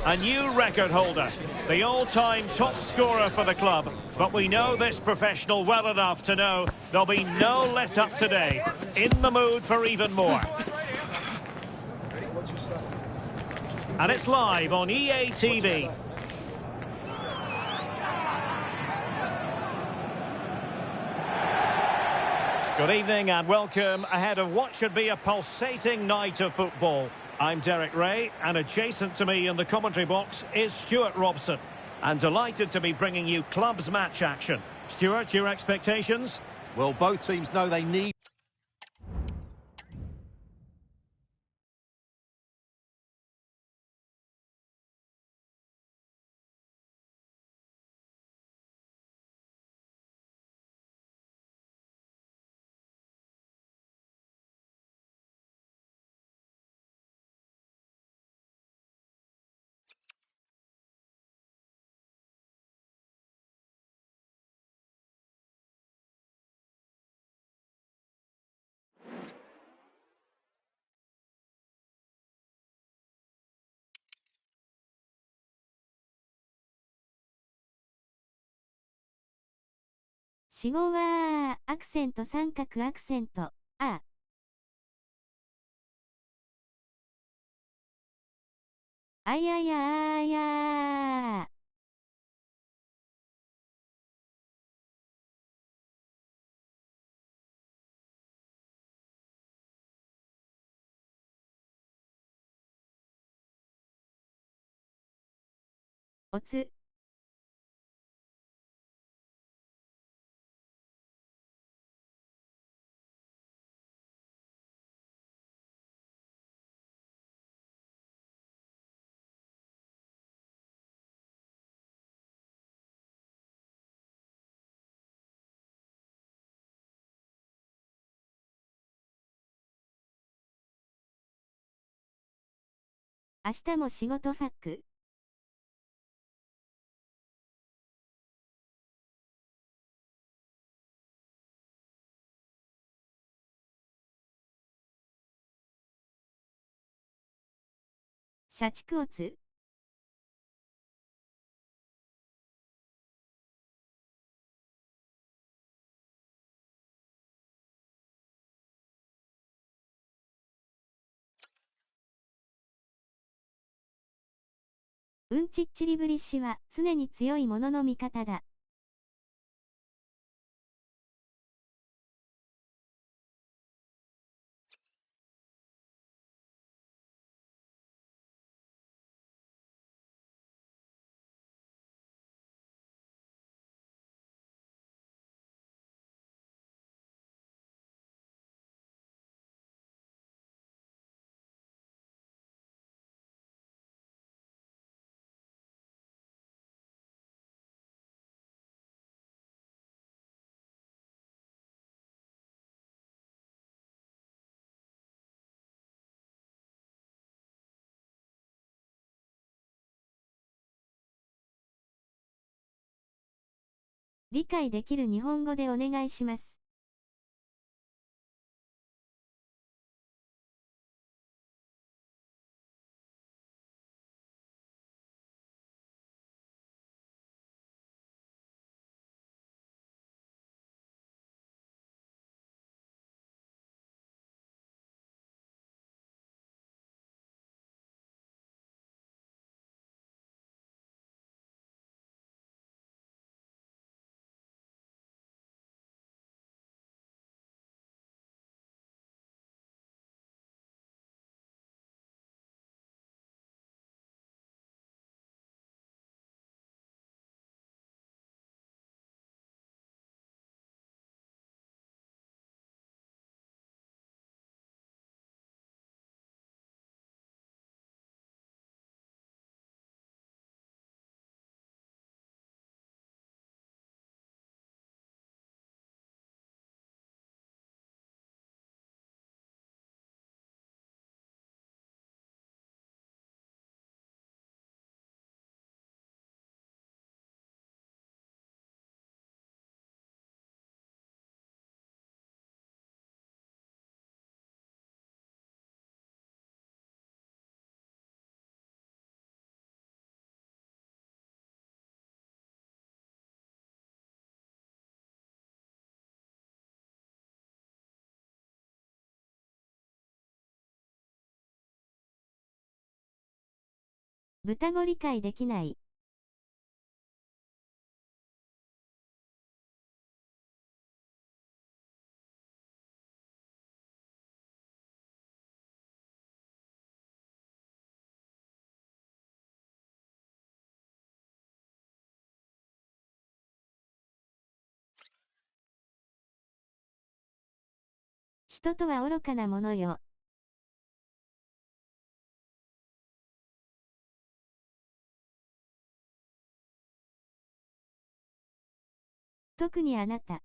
A new record holder, the all-time top scorer for the club. But we know this professional well enough to know there'll be no let-up today. In the mood for even more. And it's live on EA TV. Good evening and welcome ahead of what should be a pulsating night of football. I'm Derek Ray, and adjacent to me in the commentary box is Stuart Robson. And delighted to be bringing you clubs match action. Stuart, your expectations? Well, both teams know they need...死語はアクセント三角アクセントああややあやおつ明日も仕事ファック社畜オツうんちっちりぶりしは常に強いものの味方だ。理解できる日本語でお願いします。豚語理解できない。人とは愚かなものよ。特にあなた。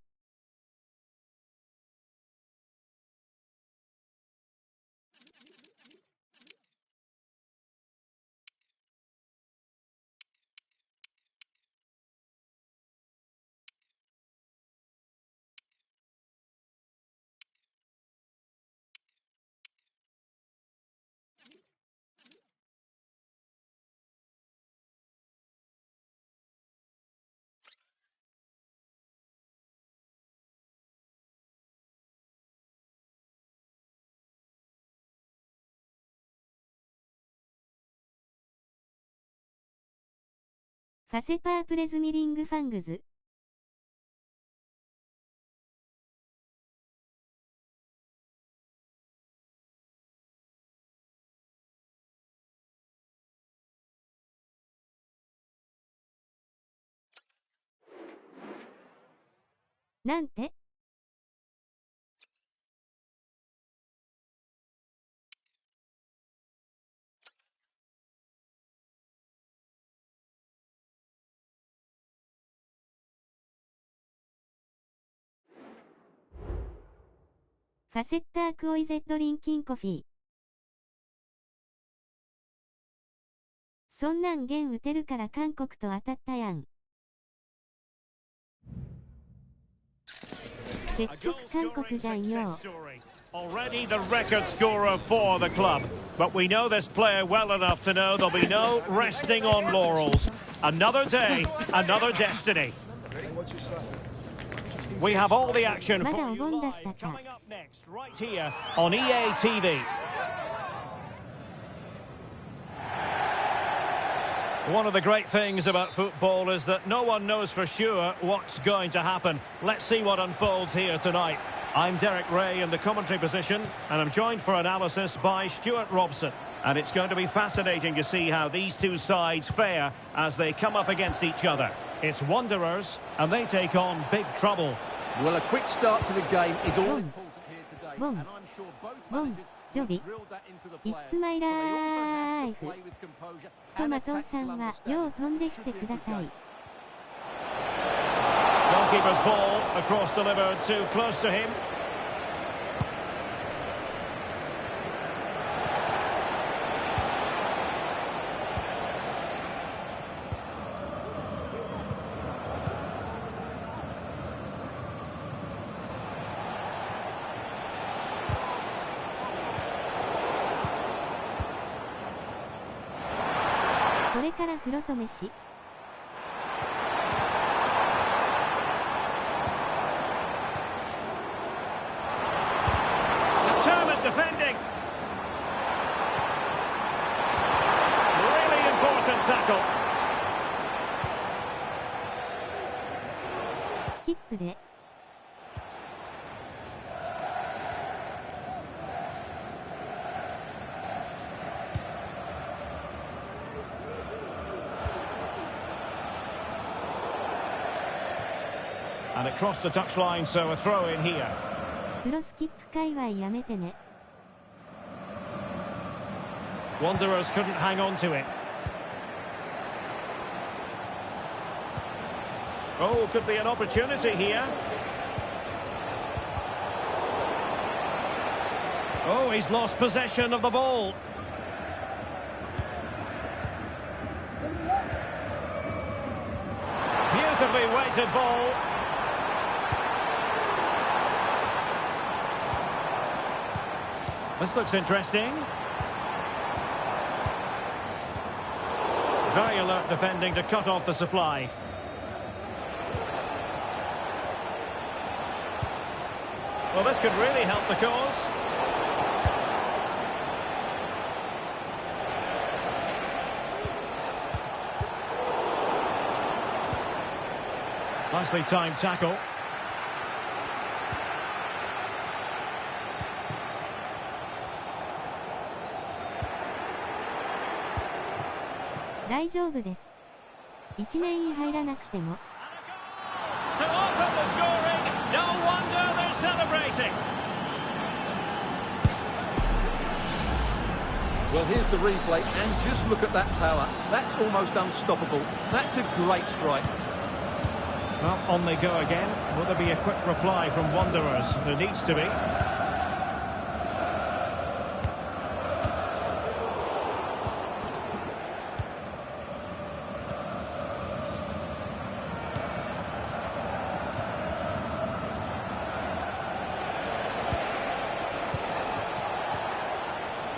ファセパープレズミリングファングズ。なんて？ファセッタークオイゼットリンキンコフィー。そんなん弦打てるから韓国と当たったやん。結局韓国じゃんよ。Already the record scorer for the club, but we know this player well enough to know there'll be no resting on laurels. Another day, another destiny. We have all the action for you live coming up next, right here on EA TV. One of the great things about football is that no one knows for sure what's going to happen. Let's see what unfolds here tonight. I'm Derek Ray in the commentary position, and I'm joined for analysis by Stuart Robson. And it's going to be fascinating to see how these two sides fare as they come up against each other. It's Wanderers, and they take on big trouble. Well, a quick start to the game is all important here today, and I'm sure both managersジョビ、いつまいらーいふ。トマトンさんはよう飛んできてください。Goalkeeper's ball across delivered too close to him.「これから風呂と飯」Defending. Really important tackle. スキップで。And it crossed the touchline, so a throw in here. プロスキップ界隈やめてね。Wanderers couldn't hang on to it. Oh, could be an opportunity here. Oh, he's lost possession of the ball. Beautifully weighted ball. This looks interesting. Very alert defending to cut off the supply. Well, this could really help the cause. Nicely timed tackle.1年入らなくても To open the scoring, no wonder they're celebrating. Well, here's the replay, and just look at that power. That's almost unstoppable. That's a great strike. Well, on they go again. Will there be a quick reply from Wanderers? There needs to be.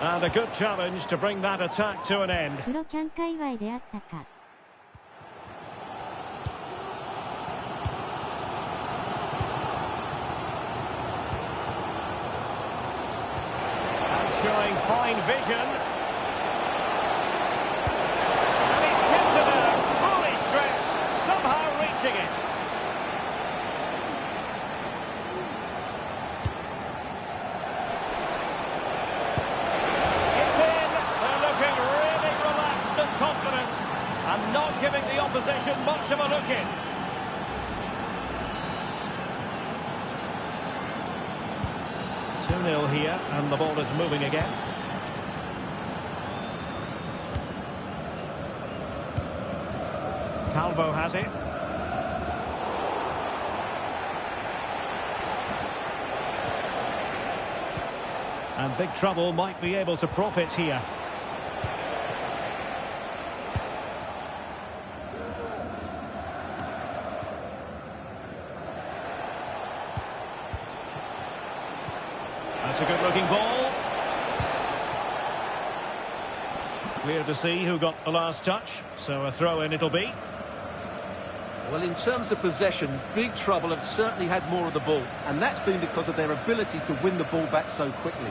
And a good challenge to bring that attack to an end. プロキャン界隈であったか Showing fine vision. And he's kept it there, fully stretched, somehow reaching it. It's in. They're looking really relaxed and confident, and not giving the opposition much of a look in. Two-nil here, and the ball is moving again. Calvo has it. And big trouble might be able to profit here. That's a good-looking ball. Clear to see who got the last touch, so a throw-in it'll be. Well, in terms of possession, Big Trouble have certainly had more of the ball, and that's been because of their ability to win the ball back so quickly.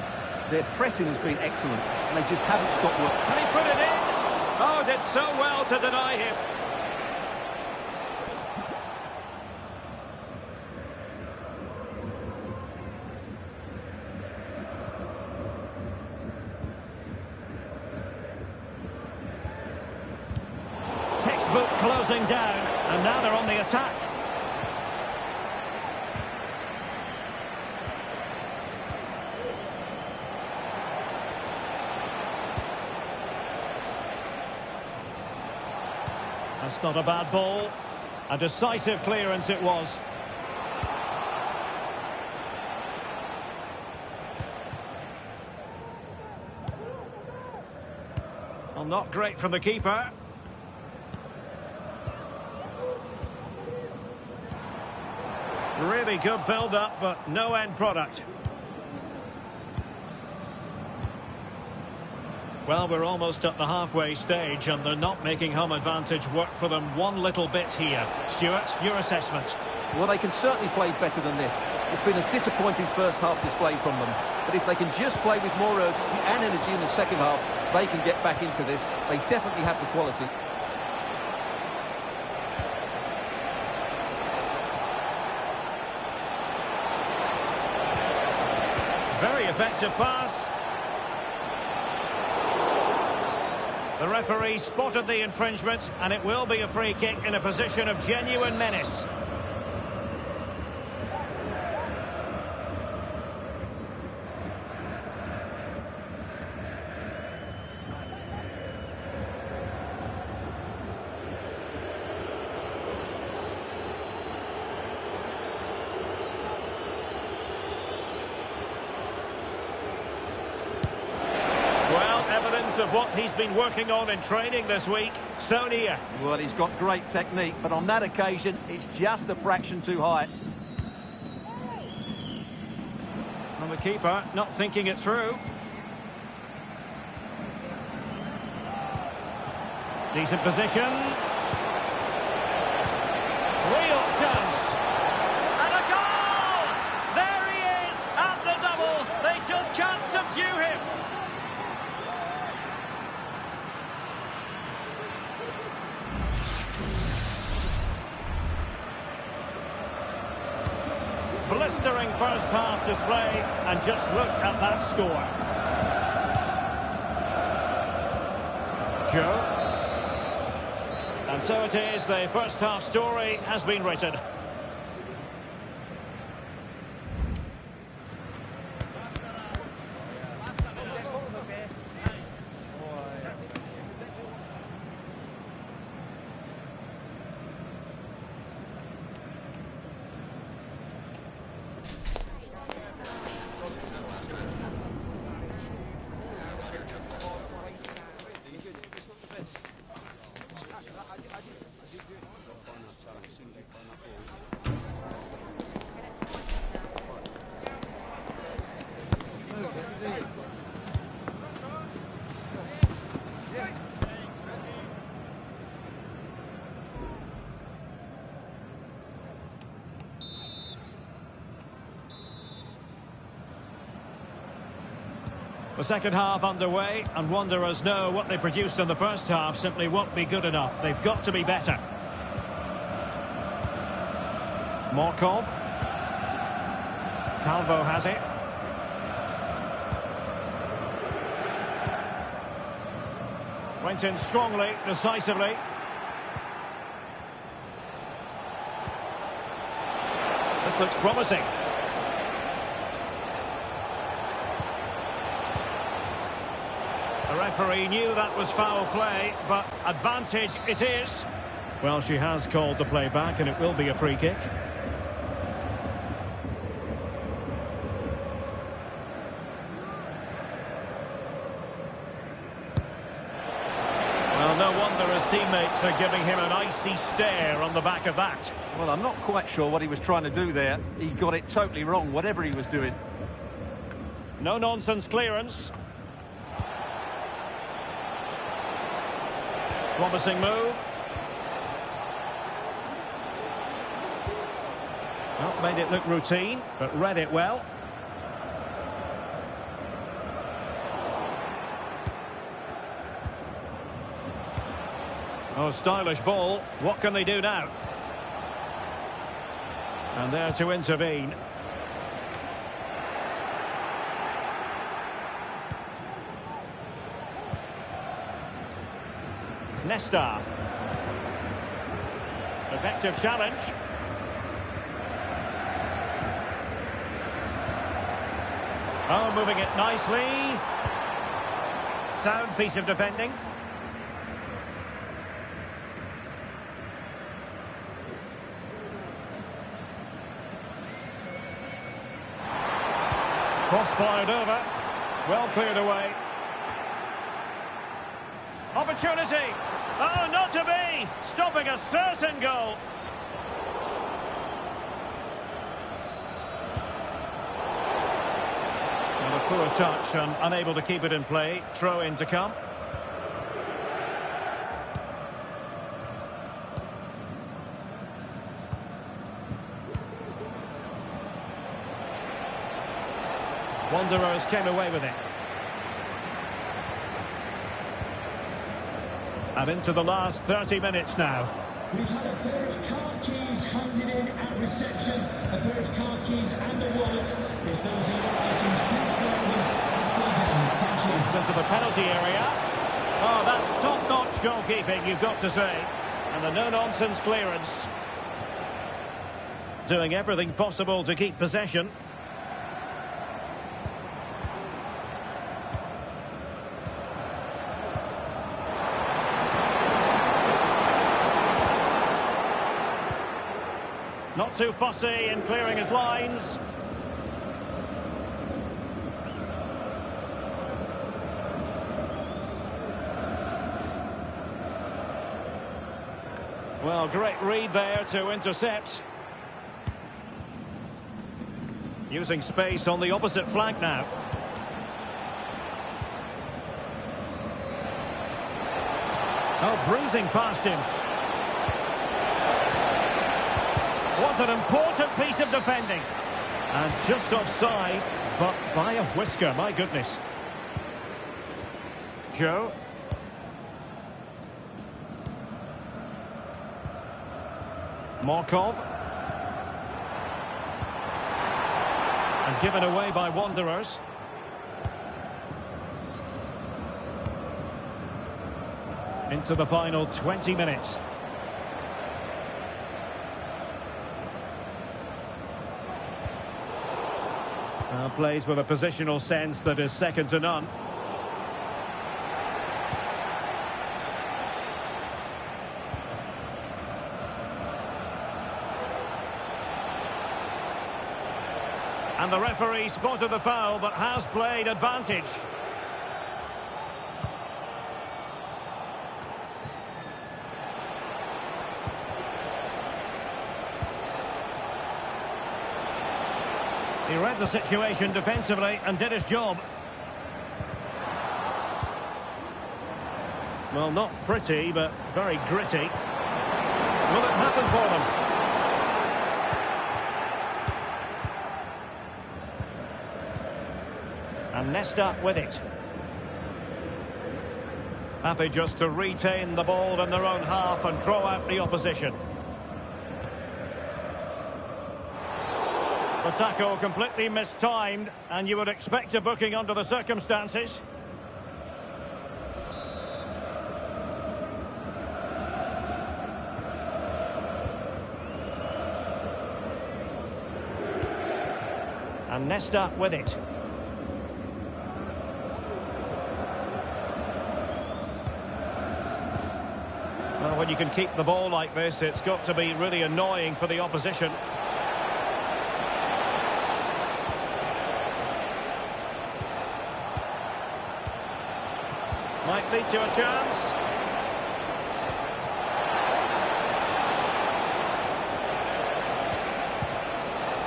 Their pressing has been excellent, and they just haven't stopped working. Can he put it in? Oh, did so well to deny him. Textbook closing down, and now they're on the attack. That's not a bad ball. A decisive clearance it was. Well, not great from the keeper. Really good build-up, but no end product. Well, we're almost at the halfway stage, and they're not making home advantage work for them one little bit here. Stuart, your assessment? Well, they can certainly play better than this. It's been a disappointing first half display from them. But if they can just play with more urgency and energy in the second half, they can get back into this. They definitely have the quality. Very effective pass. The referee spotted the infringement, and it will be a free kick in a position of genuine menace. Of what he's been working on in training this week, so near. Well, he's got great technique, but on that occasion, it's just a fraction too high. And the keeper not thinking it through. Decent position. Real chance. And a goal! There he is at the double. They just can't subdue him. blistering first half display, and just look at that score. Joe. And so it is, the first half story has been written. The second half underway, and Wanderers know what they produced in the first half simply won't be good enough. They've got to be better. Morkov. Calvo has it. Went in strongly, decisively. This looks promising. The referee knew that was foul play, but advantage it is. Well, she has called the play back, and it will be a free kick. Well, no wonder his teammates are giving him an icy stare on the back of that. Well, I'm not quite sure what he was trying to do there. He got it totally wrong, whatever he was doing. No-nonsense clearance. Promising move. Well, made it look routine, but read it well. Oh, stylish ball. What can they do now? And there to intervene. Nesta. Effective challenge. Oh, moving it nicely. Sound piece of defending. Cross fired over. Well cleared away. Opportunity. Oh, not to be! Stopping a certain goal. And a poor touch and unable to keep it in play. Throw in to come. Wanderers came away with it. And into the last 30 minutes now. We've had a pair of car keys handed in at reception, a pair of car keys and a wallet. If those are your items, please collect them after the game. Thank you. It's into the penalty area. Oh, that's top-notch goalkeeping, you've got to say. And the no-nonsense clearance. Doing everything possible to keep possession. Not too fussy in clearing his lines. Well, great read there to intercept. Using space on the opposite flank now. Oh, breezing past him. Was an important piece of defending. And just offside, but by a whisker, my goodness. Joe. Morkov. And given away by Wanderers. Into the final 20 minutes. Plays with a positional sense that is second to none. And the referee spotted the foul, but has played advantage. He read the situation defensively and did his job. Well, not pretty, but very gritty. Will it happen for them? And Nesta with it. Happy just to retain the ball in their own half and draw out the opposition. The tackle completely mistimed, and you would expect a booking under the circumstances. And Nesta with it. Well, when you can keep the ball like this, it's got to be really annoying for the opposition. Might lead to a chance.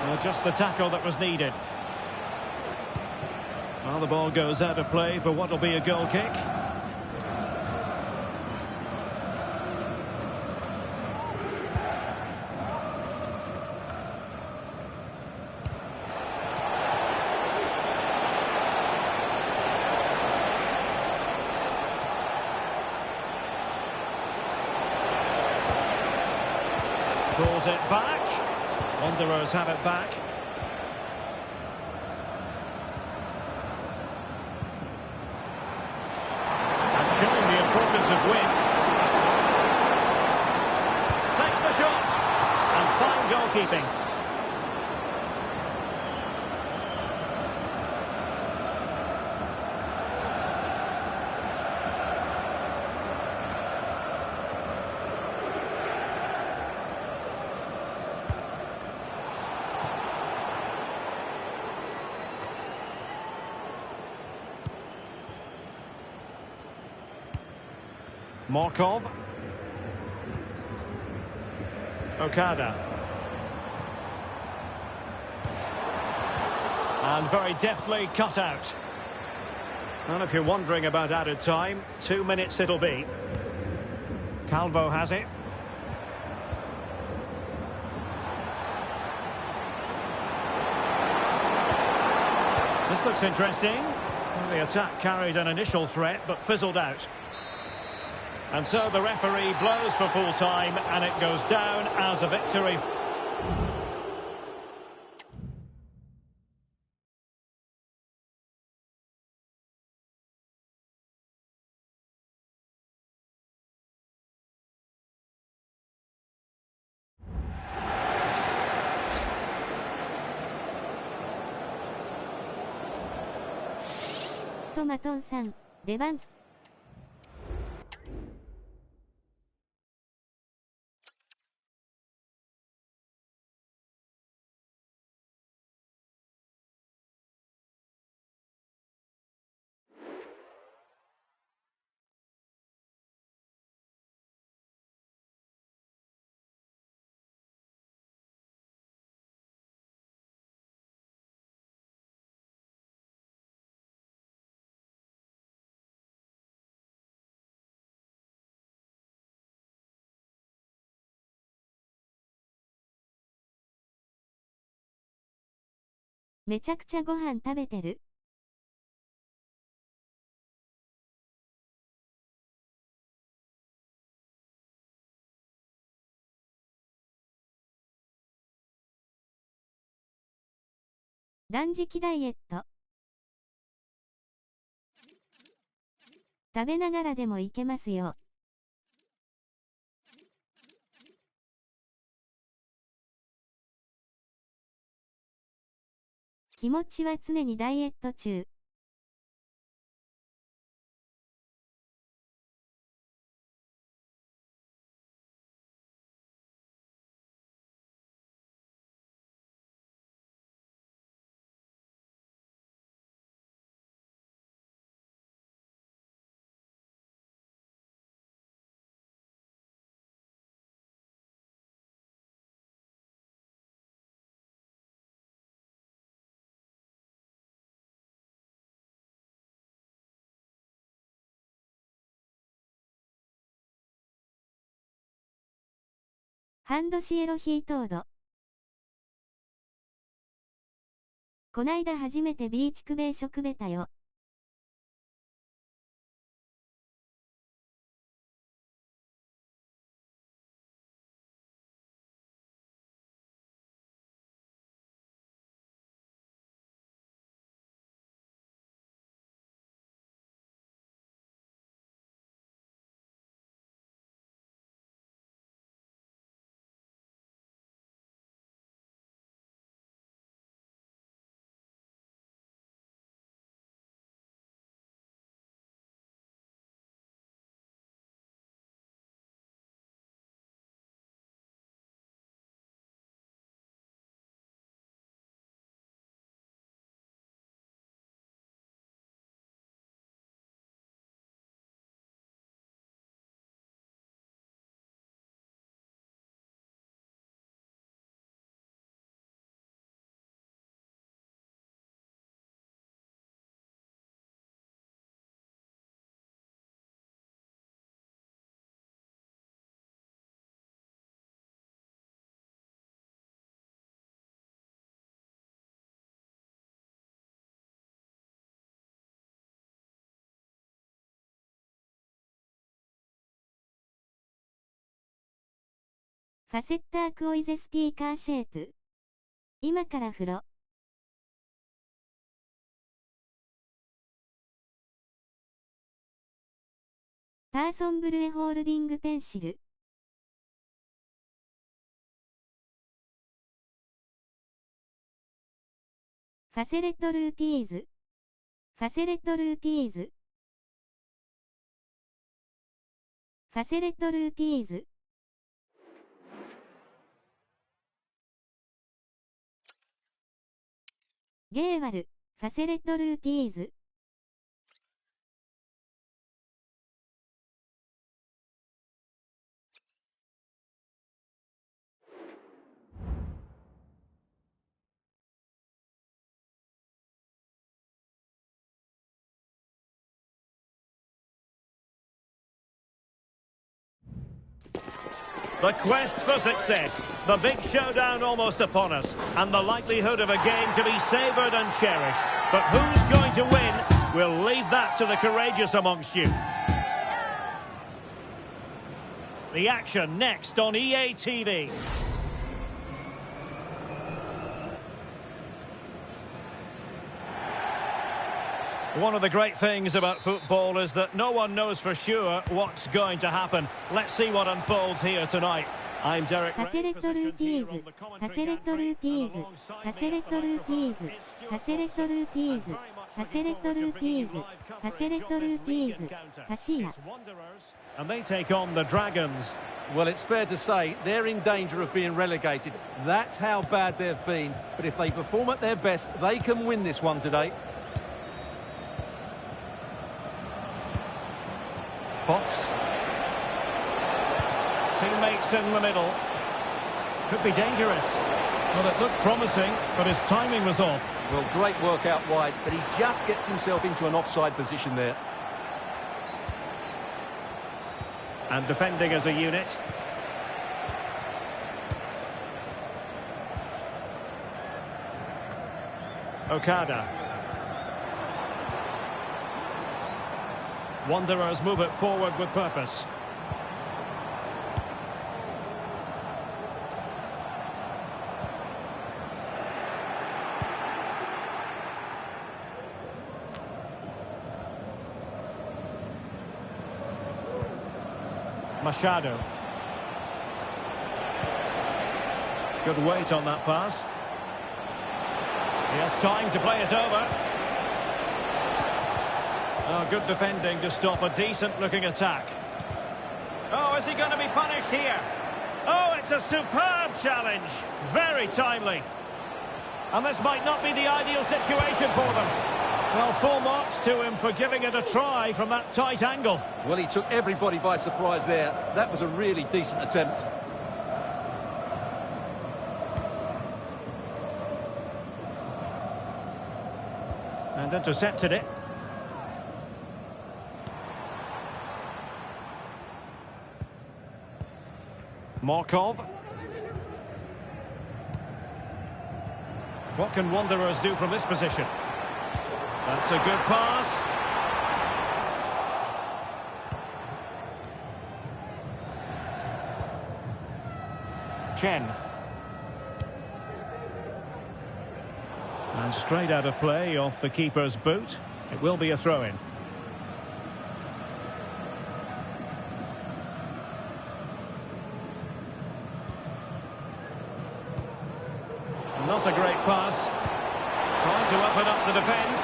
Well, just the tackle that was needed. Well, the ball goes out of play for what will be a goal kick. Pulls it back. Wanderers have it back. And showing the importance of width. Takes the shot. And fine goalkeeping. Markov. Okada. And very deftly cut out. And if you're wondering about added time, 2 minutes it'll be. Calvo has it. This looks interesting. Well, the attack carried an initial threat, but fizzled out. And so the referee blows for full time, and it goes down as a victory.トマトンさん、出番。めちゃくちゃご飯食べてる？断食ダイエット。食べながらでもいけますよ。気持ちは常にダイエット中。ハンドシエロヒートード。こないだ初めてビーチクベイ食べたよ。ファセッタークオイゼスピーカーシェイプ。今から風呂。パーソンブルエホールディングペンシル。ファセレットルーティーズ。ファセレットルーティーズ。ファセレットルーティーズ。ゲーワル、ファセレットルーティーズ。The quest for success, the big showdown almost upon us, and the likelihood of a game to be savoured and cherished. But who's going to win? We'll leave that to the courageous amongst you. The action next on EA TV. One of the great things about football is that no one knows for sure what's going to happen. Let's see what unfolds here tonight. I'm Derek Ray. ファセレットルーティーズ。ファセレットルーティーズ。ファセレットルーティーズ。ファセレットルーティーズ。ファセレットルーティーズ。ファセレットルーティーズ。ファシア。And they take on the Dragons. Well, it's fair to say they're in danger of being relegated. That's how bad they've been. But if they perform at their best, they can win this one today. Fox. Teammates in the middle. Could be dangerous. Well, it looked promising, but his timing was off. Well, great work out wide, but he just gets himself into an offside position there. And defending as a unit. Okada. Wanderers move it forward with purpose. Machado. Good weight on that pass. He has time to play it over. Oh, good defending to stop a decent-looking attack. Oh, is he going to be punished here? Oh, it's a superb challenge. Very timely. And this might not be the ideal situation for them. Well, full marks to him for giving it a try from that tight angle. Well, he took everybody by surprise there. That was a really decent attempt. And intercepted it. Markov. What can Wanderers do from this position? That's a good pass. Chen. And straight out of play off the keeper's boot. It will be a throw-in. Not a great pass. Trying to open up the defence.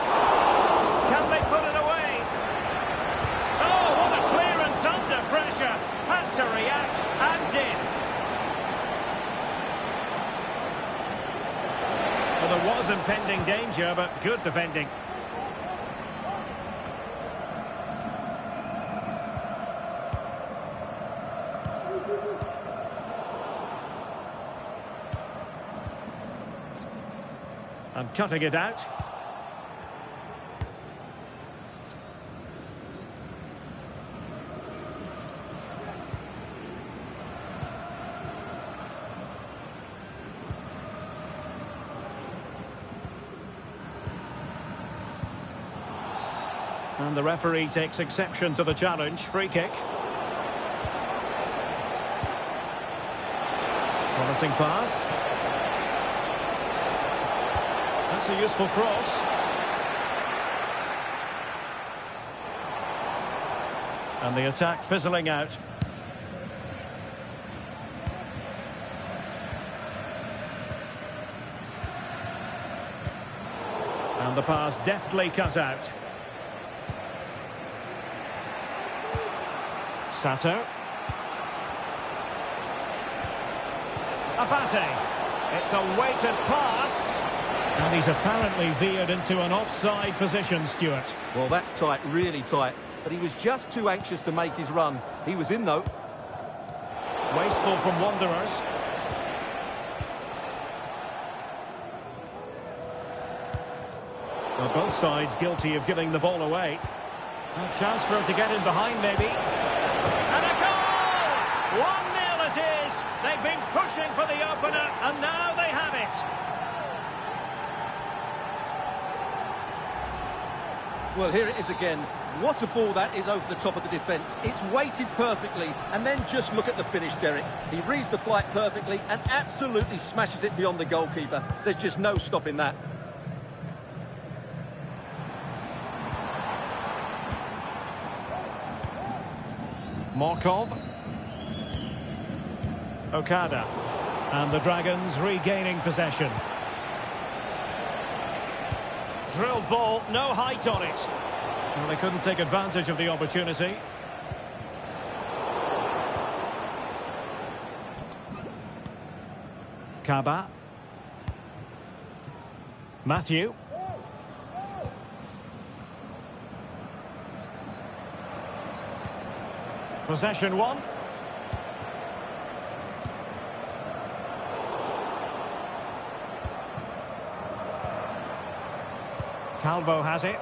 Can they put it away? Oh, what a clearance under pressure. Had to react and did. Well, there was impending danger, but good defending. And cutting it out. And the referee takes exception to the challenge. Free kick. Promising pass. That's a useful cross. And the attack fizzling out. And the pass deftly cut out. Sato. Abate. It's a weighted pass. And he's apparently veered into an offside position, Stuart. Well, that's tight, really tight. But he was just too anxious to make his run. He was in, though. Wasteful from Wanderers. Well, both sides guilty of giving the ball away. A chance for him to get in behind, maybe. And a goal! 1-0 it is. They've been pushing for the opener, and now they have it. Well, here it is again. What a ball that is over the top of the defence. It's weighted perfectly, and then just look at the finish, Derek. He reads the flight perfectly and absolutely smashes it beyond the goalkeeper. There's just no stopping that. Markov. Okada. And the Dragons regaining possession. Drilled ball, no height on it. Well, they couldn't take advantage of the opportunity. Kaba. Matthew. Possession one. Calvo has it.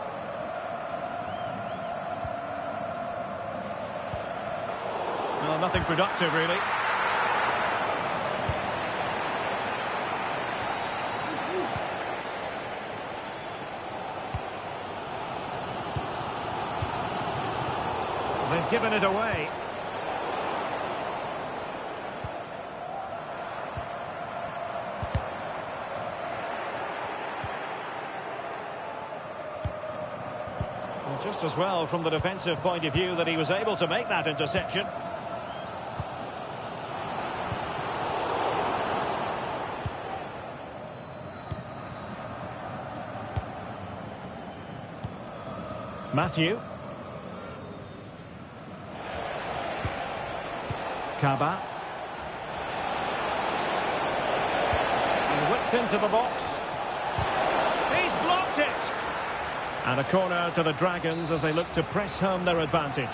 Well, nothing productive, really. They've given it away. Just as well from the defensive point of view that he was able to make that interception. Matthew. Kaba. And whipped into the box. He's blocked it! And a corner to the Dragons as they look to press home their advantage.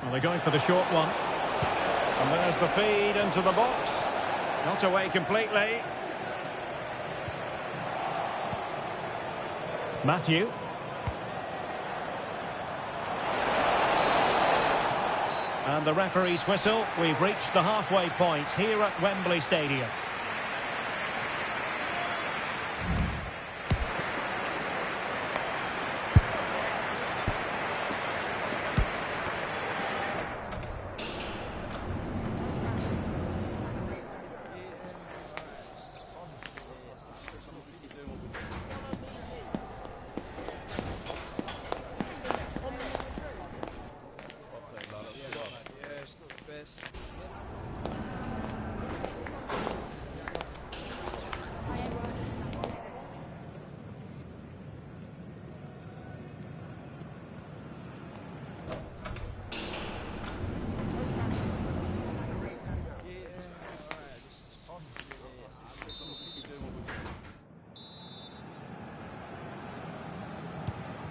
Well, they're going for the short one. And there's the feed into the box. Not away completely. Matthew. And the referee's whistle. We've reached the halfway point here at Wembley Stadium.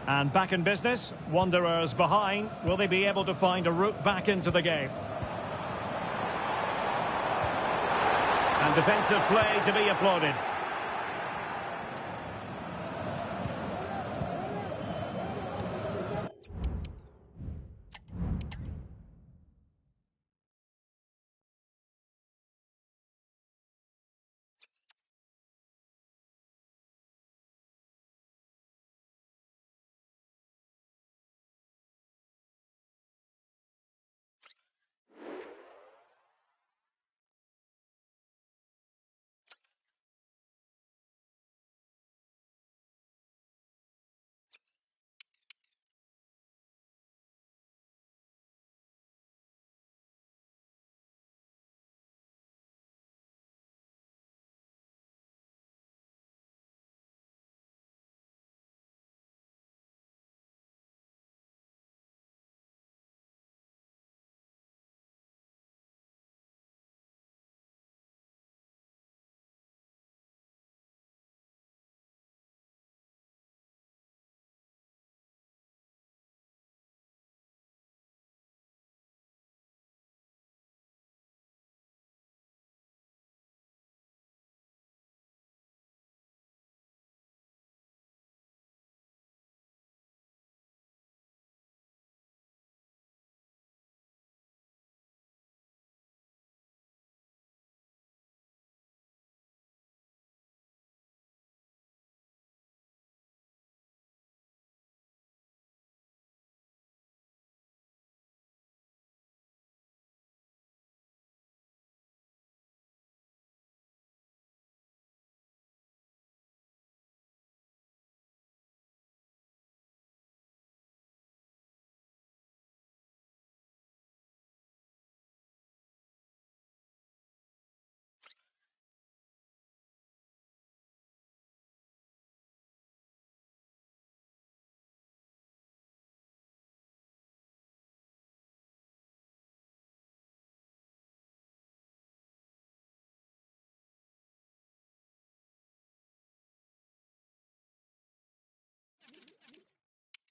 And back in business, Wanderers behind. Will they be able to find a route back into the game? And defensive play to be applauded.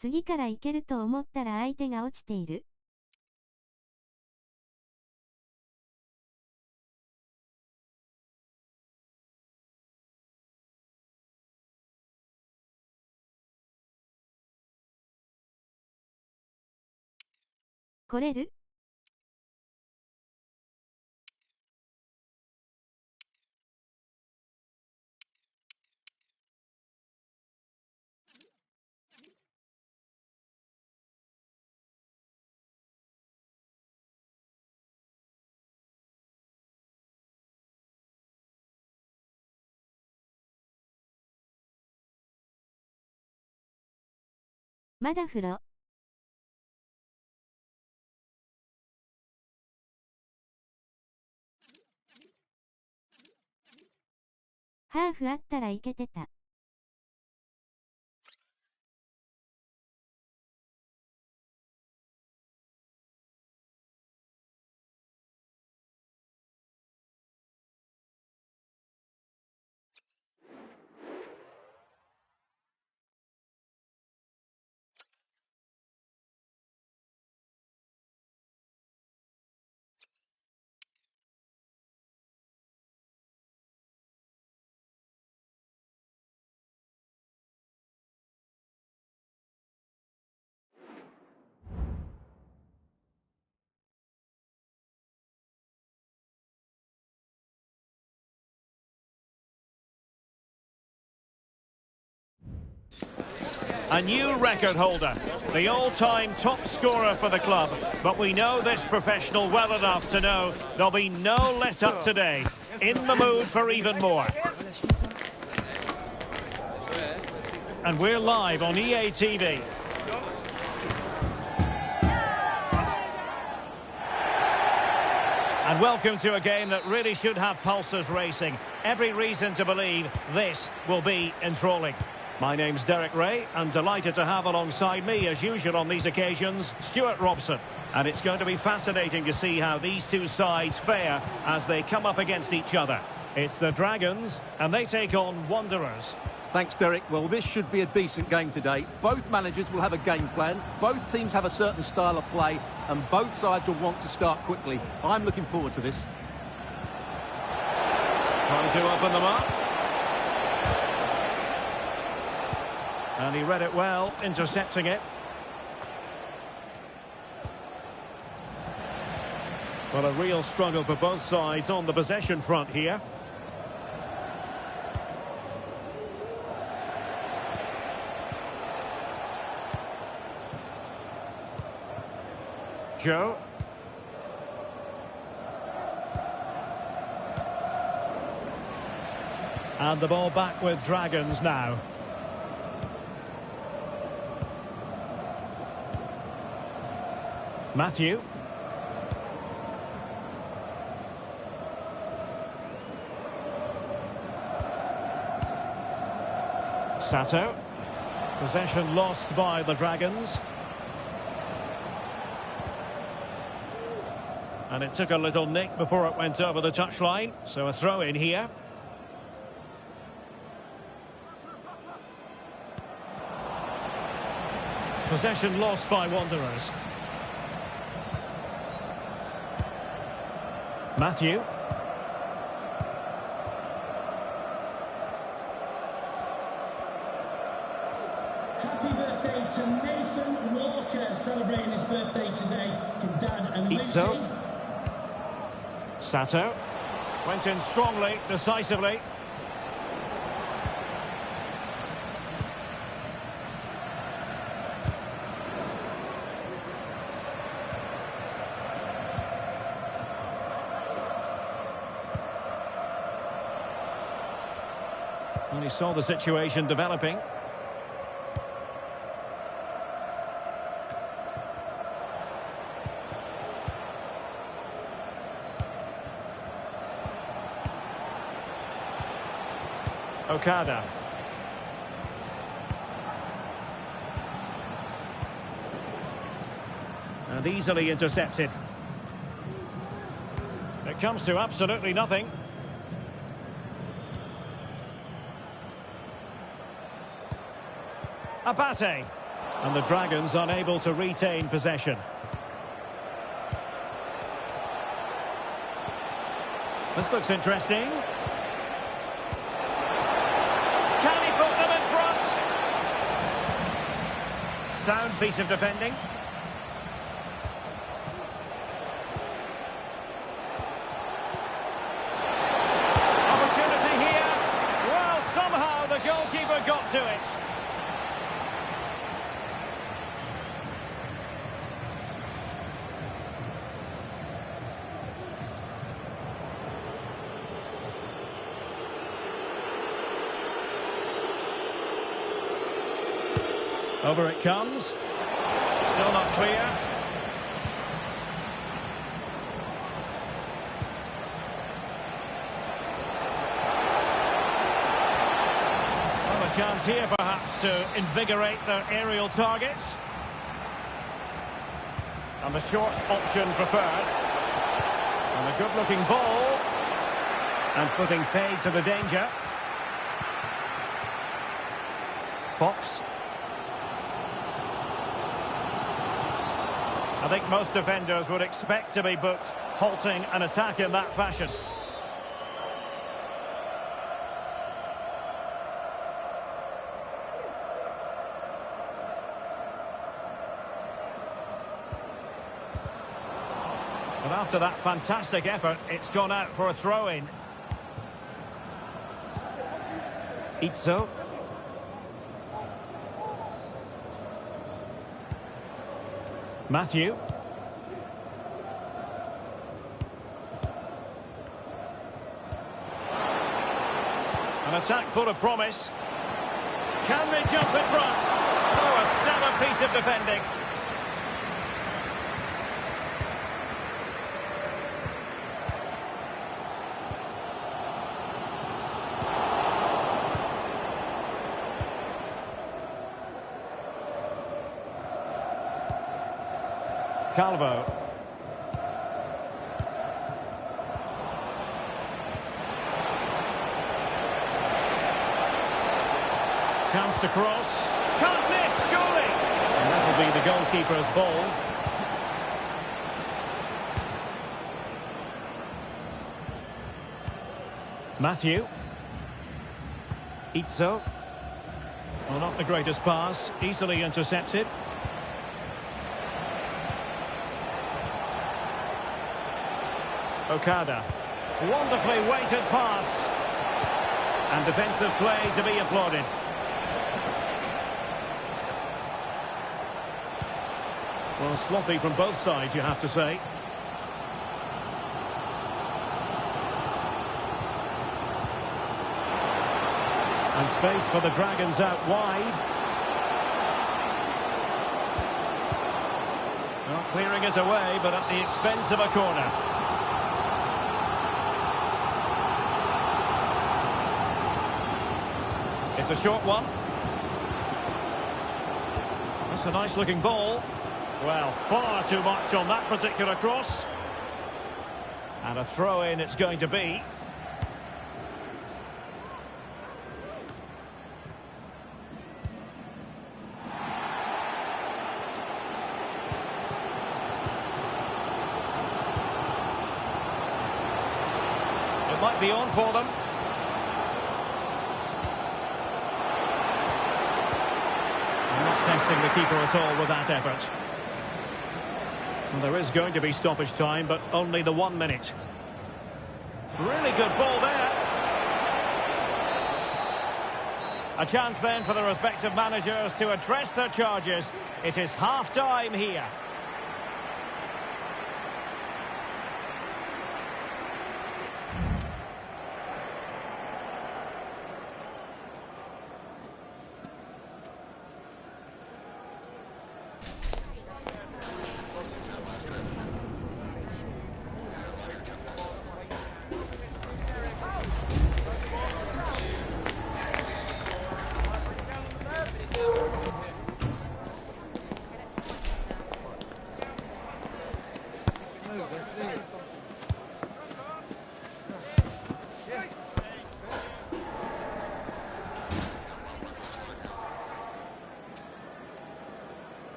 次からいけると思ったら相手が落ちている。来れる？まだ風呂。ハーフあったらいけてた。A new record holder, the all-time top scorer for the club. But we know this professional well enough to know there'll be no let-up today. In the mood for even more. And we're live on EA TV. And welcome to a game that really should have pulses racing. Every reason to believe this will be enthralling. My name's Derek Ray, and delighted to have alongside me, as usual on these occasions, Stuart Robson. And it's going to be fascinating to see how these two sides fare as they come up against each other. It's the Dragons, and they take on Wanderers. Thanks, Derek. Well, this should be a decent game today. Both managers will have a game plan. Both teams have a certain style of play, and both sides will want to start quickly. I'm looking forward to this. Trying to open them up. And he read it well, intercepting it. Well, a real struggle for both sides on the possession front here. Joe. And the ball back with Dragons now. Matthew. Sato. Possession lost by the Dragons. And it took a little nick before it went over the touchline, so a throw in here. Possession lost by Wanderers. Matthew. Happy birthday to Nathan Walker, celebrating his birthday today from Dad and Lucy. Sato. Went in strongly, decisively. And he saw the situation developing. Okada. And easily intercepted. It comes to absolutely nothing. Abate. And the Dragons unable to retain possession. This looks interesting. Can he put them in front? Sound piece of defending. Opportunity here. Well, somehow the goalkeeper got to it. Over it comes. Still not clear. here, perhaps, to invigorate their aerial targets. And the short option preferred. And a good-looking ball. And putting paid to the danger. Fox. I think most defenders would expect to be booked, halting an attack in that fashion. But after that fantastic effort, it's gone out for a throw-in. Itzo. Matthew. An attack full of promise. Can they jump in front? Oh, a stellar piece of defending. Calvo. Chance to cross. Can't miss, surely! And that'll be the goalkeeper's ball. Matthew. Itzo. Well, not the greatest pass. Easily intercepted. Okada. Wonderfully weighted pass. And defensive play to be applauded. Well, sloppy from both sides, you have to say. And space for the Dragons out wide. Well, clearing it away, but at the expense of a corner. It's a short one. That's a nice-looking ball. Well, far too much on that particular cross. And a throw-in it's going to be. It might be on for them. Not testing the keeper at all with that effort. Well, there is going to be stoppage time, but only the 1 minute. Really good ball there. A chance then for the respective managers to address their charges. It is half-time here.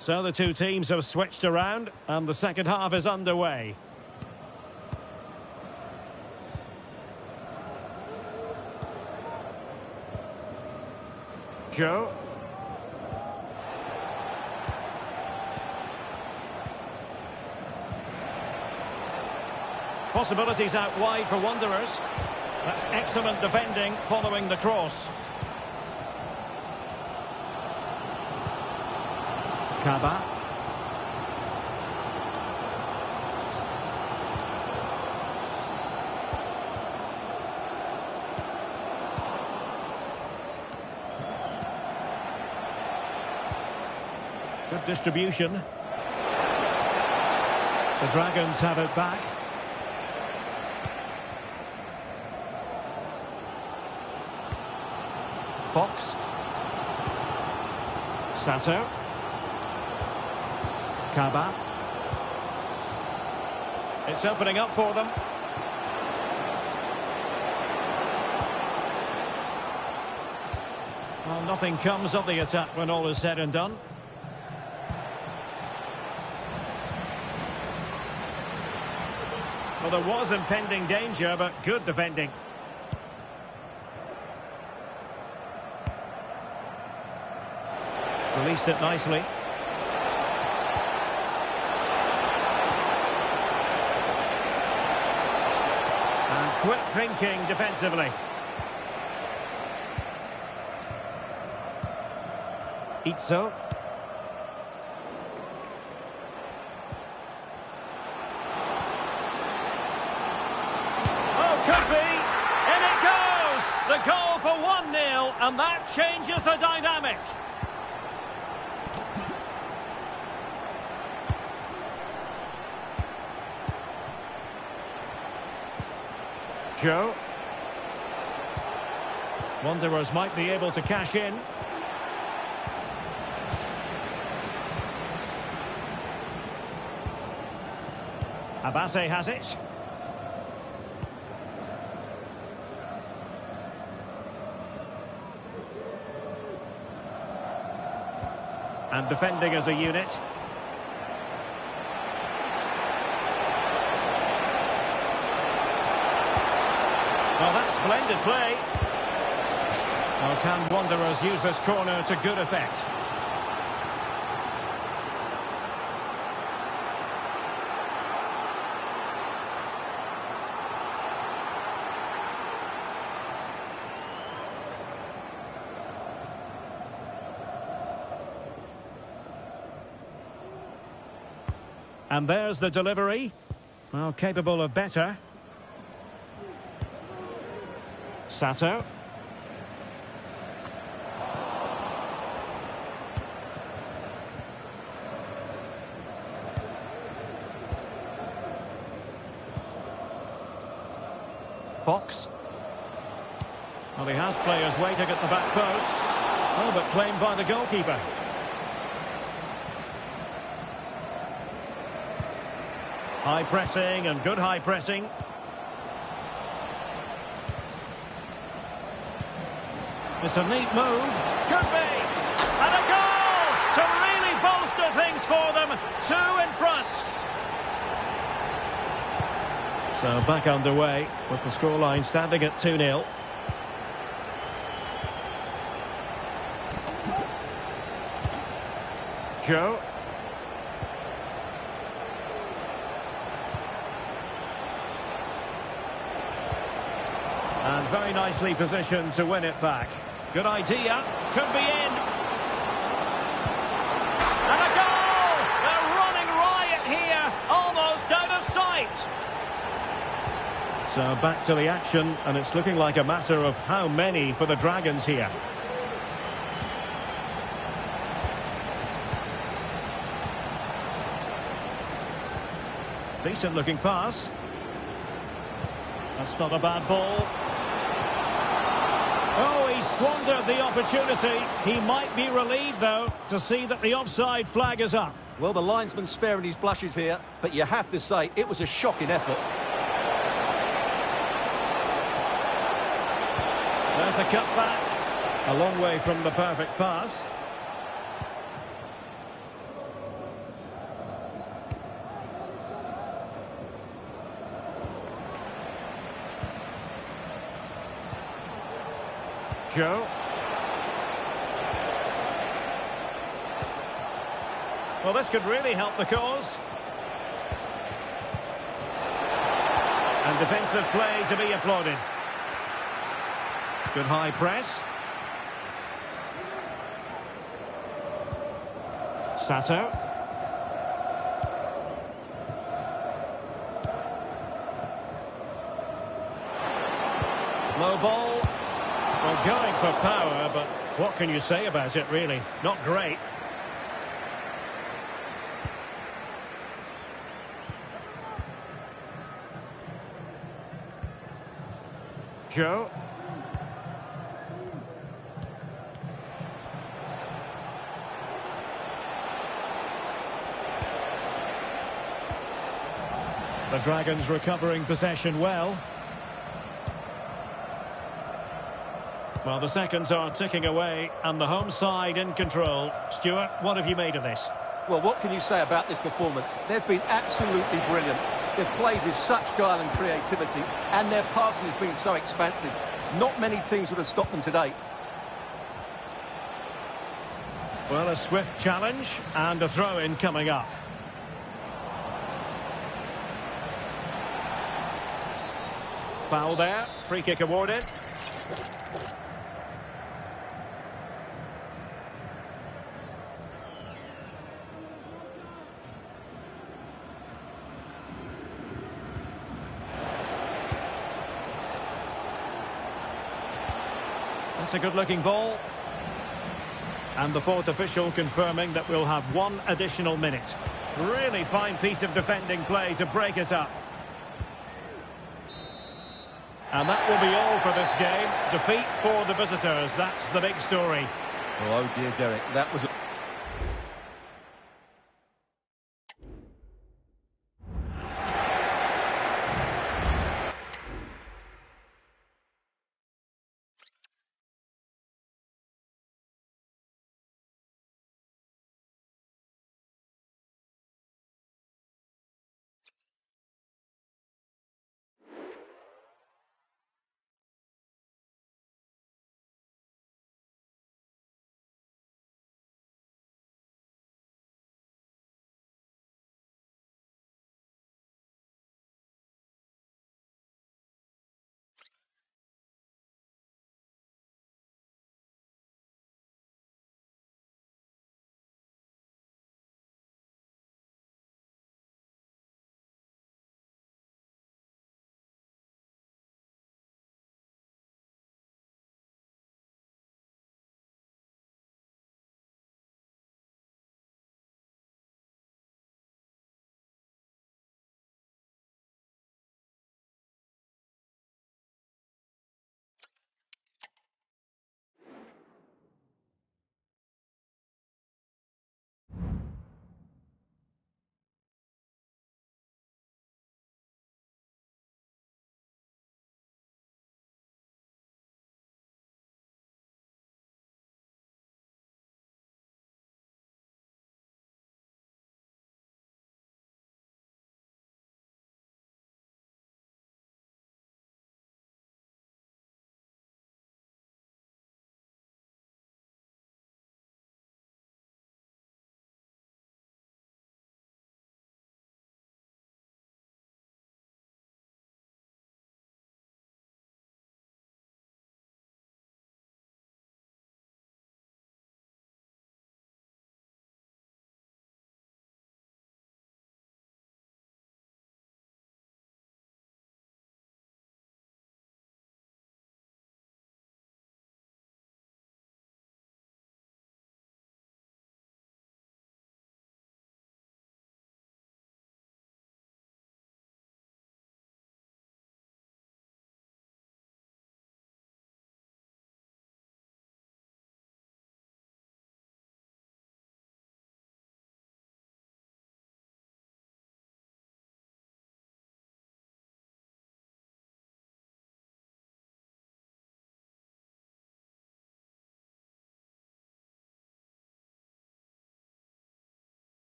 So the two teams have switched around and the second half is underway. Joe. Possibilities out wide for Wanderers. That's excellent defending following the cross. Kaba. Good distribution. The Dragons have it back. Fox. Sato. Kaba. It's opening up for them. Well, nothing comes of the attack when all is said and done. Well, there was impending danger, but good defending. Released it nicely. And quick thinking defensively. Itzo. Oh, could be. In it goes. The goal for 1-0, and that changes the dynamic. Joe. Wanderers might be able to cash in. Abase has it. And defending as a unit. Well, that's splendid play. Well, can Wanderers use this corner to good effect? And there's the delivery. Well, capable of better. Sato. Fox. Well, he has players waiting at the back post. Oh, but claimed by the goalkeeper. High pressing and good high pressing. It's a neat move. Could be. And a goal to really bolster things for them. 2 in front. So back underway with the scoreline standing at 2-0. Joe. And very nicely positioned to win it back. Good idea. Could be in. And a goal! They're running riot here. Almost out of sight. So back to the action, and it's looking like a matter of how many for the Dragons here. Decent looking pass. That's not a bad ball. Oh, he squandered the opportunity. He might be relieved, though, to see that the offside flag is up. Well, the linesman's sparing his blushes here, but you have to say it was a shocking effort. There's the cut back. A long way from the perfect pass. Joe. Well, this could really help the cause. And defensive play to be applauded. Good high press. Sato. Low ball. Well, going for power, but what can you say about it, really? Not great. Joe. The Dragons recovering possession well. Well, the seconds are ticking away, and the home side in control. Stuart, what have you made of this? Well, what can you say about this performance? They've been absolutely brilliant. They've played with such guile and creativity, and their passing has been so expansive. Not many teams would have stopped them today. Well, a swift challenge, and a throw-in coming up. Foul there, free kick awarded. That's a good-looking ball. And the fourth official confirming that we'll have one additional minute. Really fine piece of defending play to break us up. And that will be all for this game. Defeat for the visitors. That's the big story. Oh dear, Derek, that was a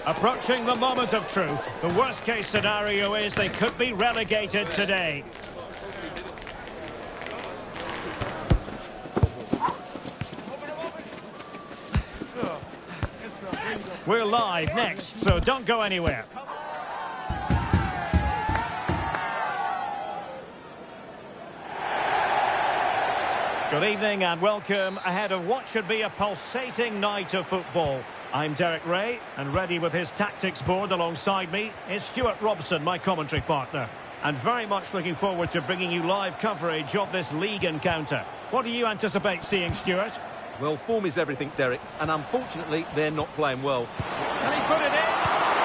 Approaching the moment of truth. The worst case scenario is they could be relegated today. We're live next, so don't go anywhere. Good evening and welcome ahead of what should be a pulsating night of football. I'm Derek Ray, and ready with his tactics board alongside me is Stuart Robson, my commentary partner. And very much looking forward to bringing you live coverage of this league encounter. What do you anticipate seeing, Stuart? Well, form is everything, Derek, and unfortunately, they're not playing well. Can he put it in?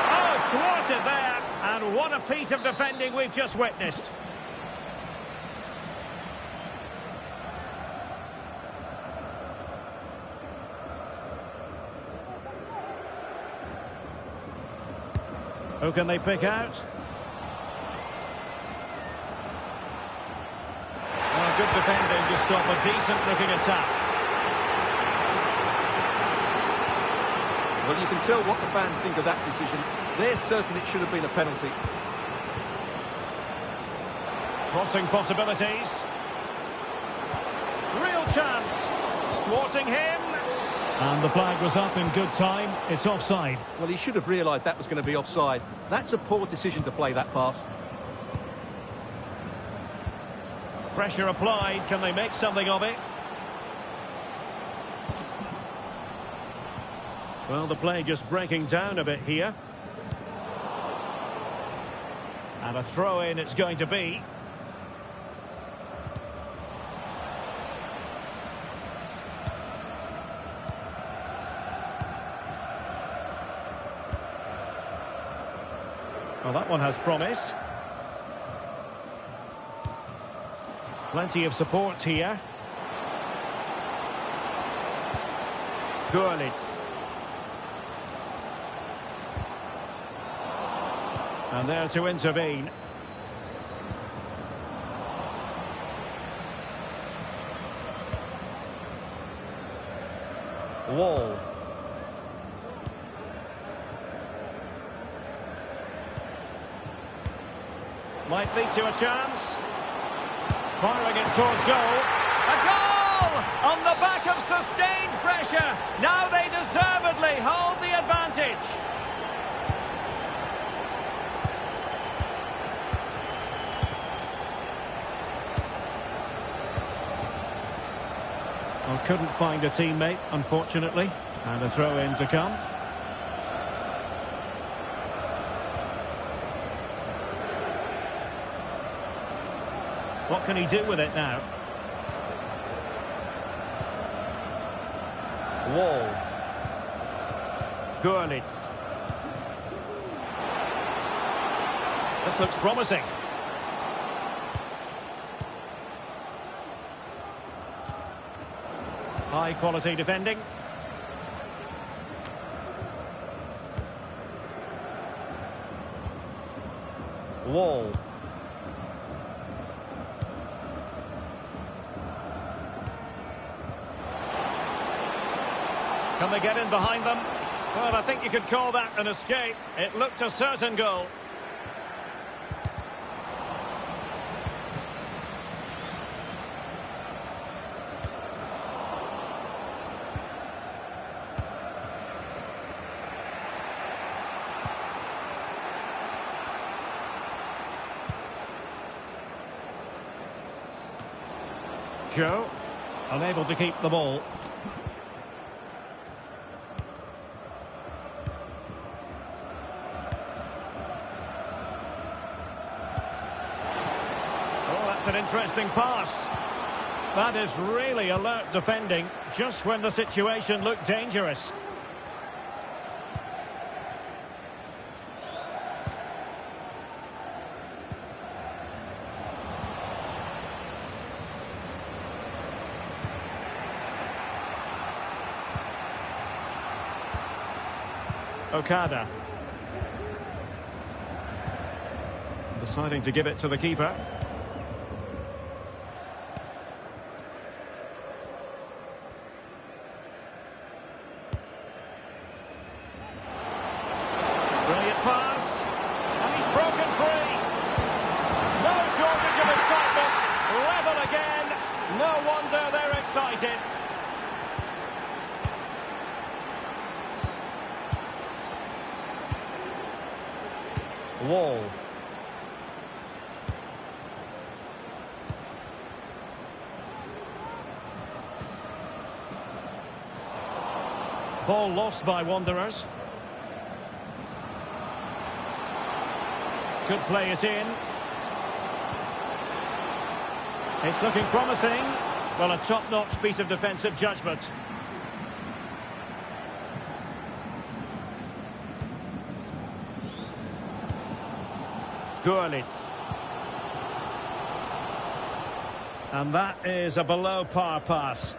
Oh, thwarted there. And what a piece of defending we've just witnessed. Who can they pick out? Oh, good defending to stop a decent-looking attack. Well, you can tell what the fans think of that decision. They're certain it should have been a penalty. Crossing possibilities. Real chance. Thwarting him. And the flag was up in good time. It's offside. Well, he should have realised that was going to be offside. That's a poor decision to play that pass. Pressure applied. Can they make something of it? Well, the play just breaking down a bit here. And a throw-in it's going to be. Well, that one has promise. Plenty of support here. Görlitz. And there to intervene. Wall. Might lead to a chance. Firing it towards goal. A goal! On the back of sustained pressure. Now they deservedly hold the advantage. Well, couldn't find a teammate, unfortunately. And a throw-in to come. What can he do with it now? Wall. Görlitz. This looks promising. High quality defending. Wall. Can they get in behind them? Well, I think you could call that an escape. It looked a certain goal. Joe, unable to keep the ball. An interesting pass. That is really alert defending, just when the situation looked dangerous. Okada. Deciding to give it to the keeper. No wonder they're excited. Wall. Ball lost by Wanderers. Could play it in. It's looking promising. Well, a top-notch piece of defensive judgment. Gurlitz. And that is a below-par pass.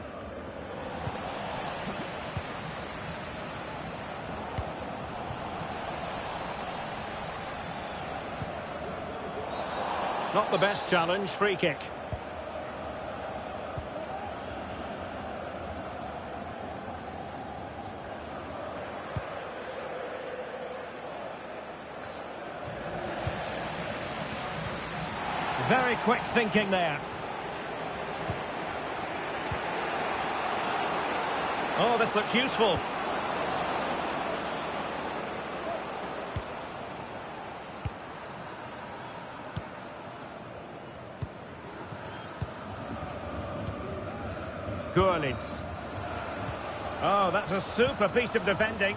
Not the best challenge, free kick. Very quick thinking there. Oh, this looks useful. Gurlitz. Oh, that's a super piece of defending.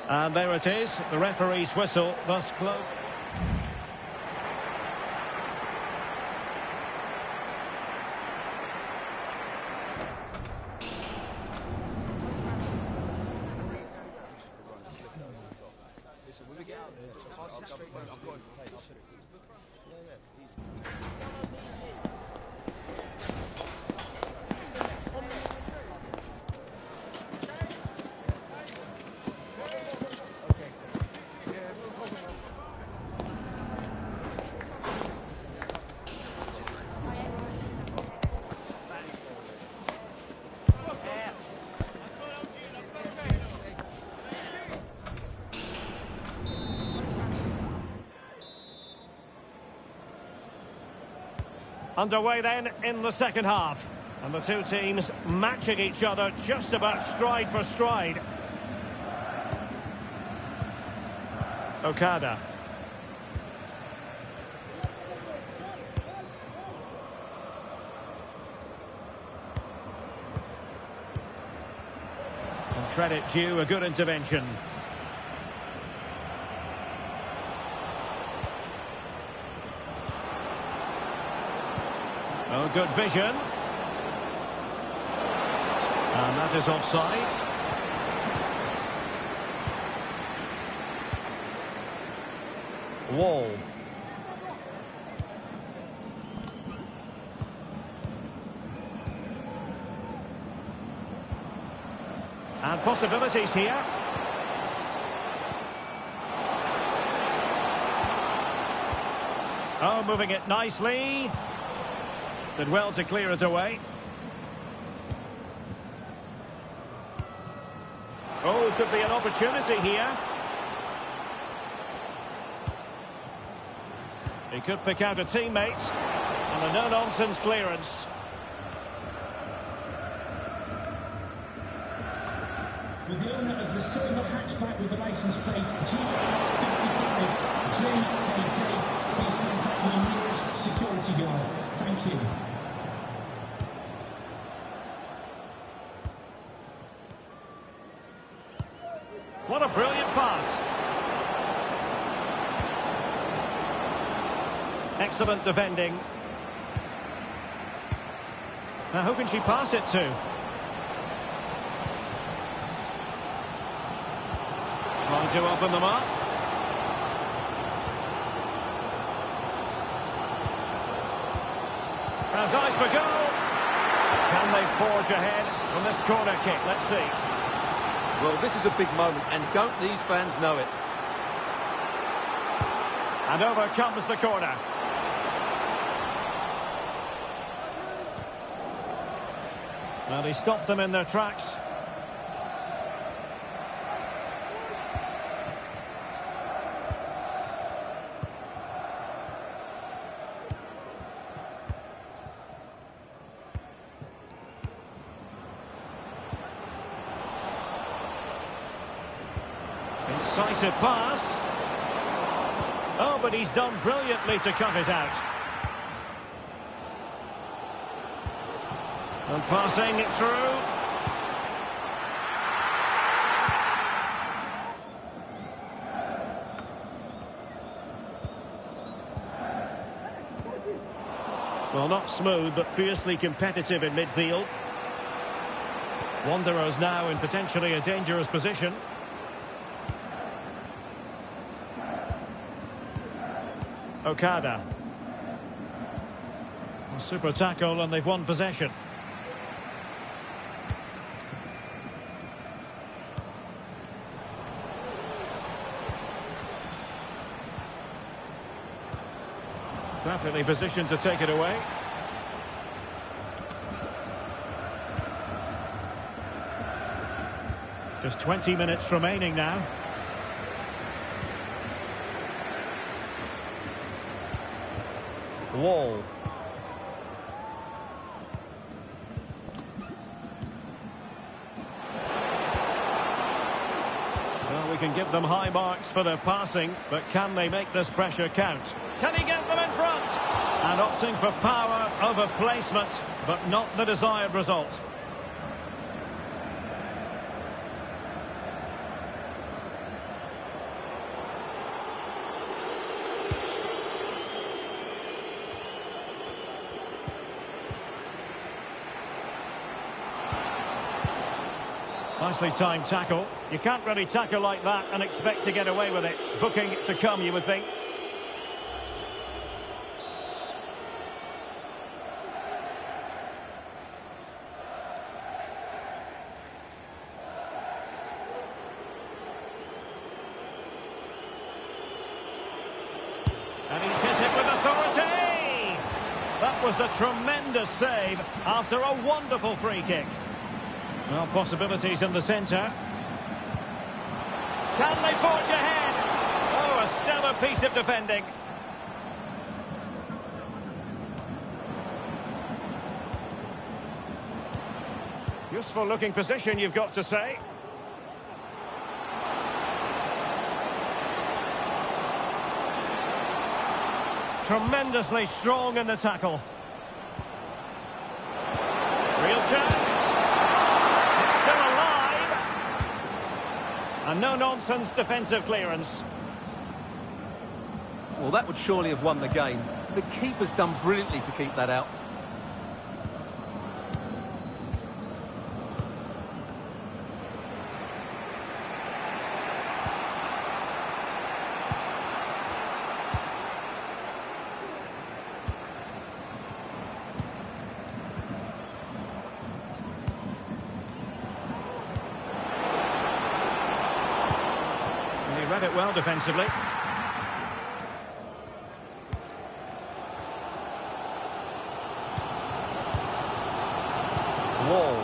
And there it is, the referee's whistle, thus closed. Underway then in the second half. And the two teams matching each other just about stride for stride. Okada. And credit due, a good intervention. Oh, good vision. And that is offside. Wall. And possibilities here. Oh, moving it nicely. Did well to clear it away. Oh, could be an opportunity here. He could pick out a teammate. And a no-nonsense clearance. With the owner of the silver hatchback with the license plate GR55 JKK, please contact your nearest security guard. Thank you. What a brilliant pass. Excellent defending. Now who can she pass it to? Trying to open them up. Has eyes for goal. Can they forge ahead from this corner kick? Let's see. Well, this is a big moment, and don't these fans know it? And over comes the corner. Well, he stopped them in their tracks. Incisive pass. Oh, but he's done brilliantly to cut it out. And passing it through. Well, not smooth, but fiercely competitive in midfield. Wanderers now in potentially a dangerous position. Okada. A super tackle and they've won possession. Perfectly positioned to take it away. Just 20 minutes remaining now. Wall. Well, we can give them high marks for their passing, but can they make this pressure count? Can he get them in front? And opting for power over placement, but not the desired result. Nicely timed tackle. You can't really tackle like that and expect to get away with it. Booking to come, you would think. And he's hit it with authority! That was a tremendous save after a wonderful free kick. Well, possibilities in the centre. Can they forge ahead? Oh, a stellar piece of defending. Useful looking position, you've got to say. Tremendously strong in the tackle. Real chance. A no-nonsense defensive clearance. Well, that would surely have won the game. The keeper's done brilliantly to keep that out. Read it well defensively. Wall.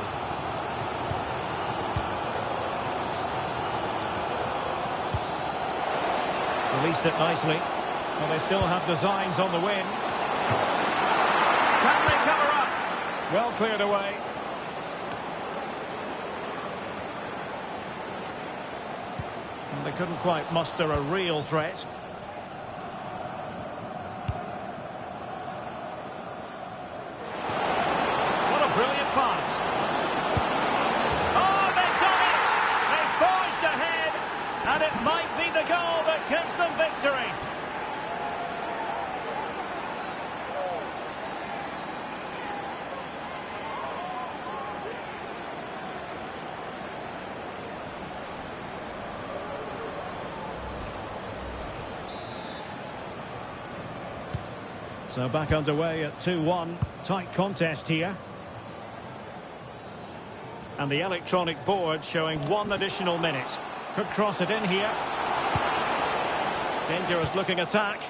Released it nicely. Well, they still have designs on the win. Can they cover up? Well cleared away. They couldn't quite muster a real threat. What a brilliant pass. Oh, they've done it! They've forged ahead, and it might be the goal that gives them victory. So back underway at 2-1. Tight contest here. And the electronic board showing 1 additional minute. Could cross it in here. Dangerous looking attack.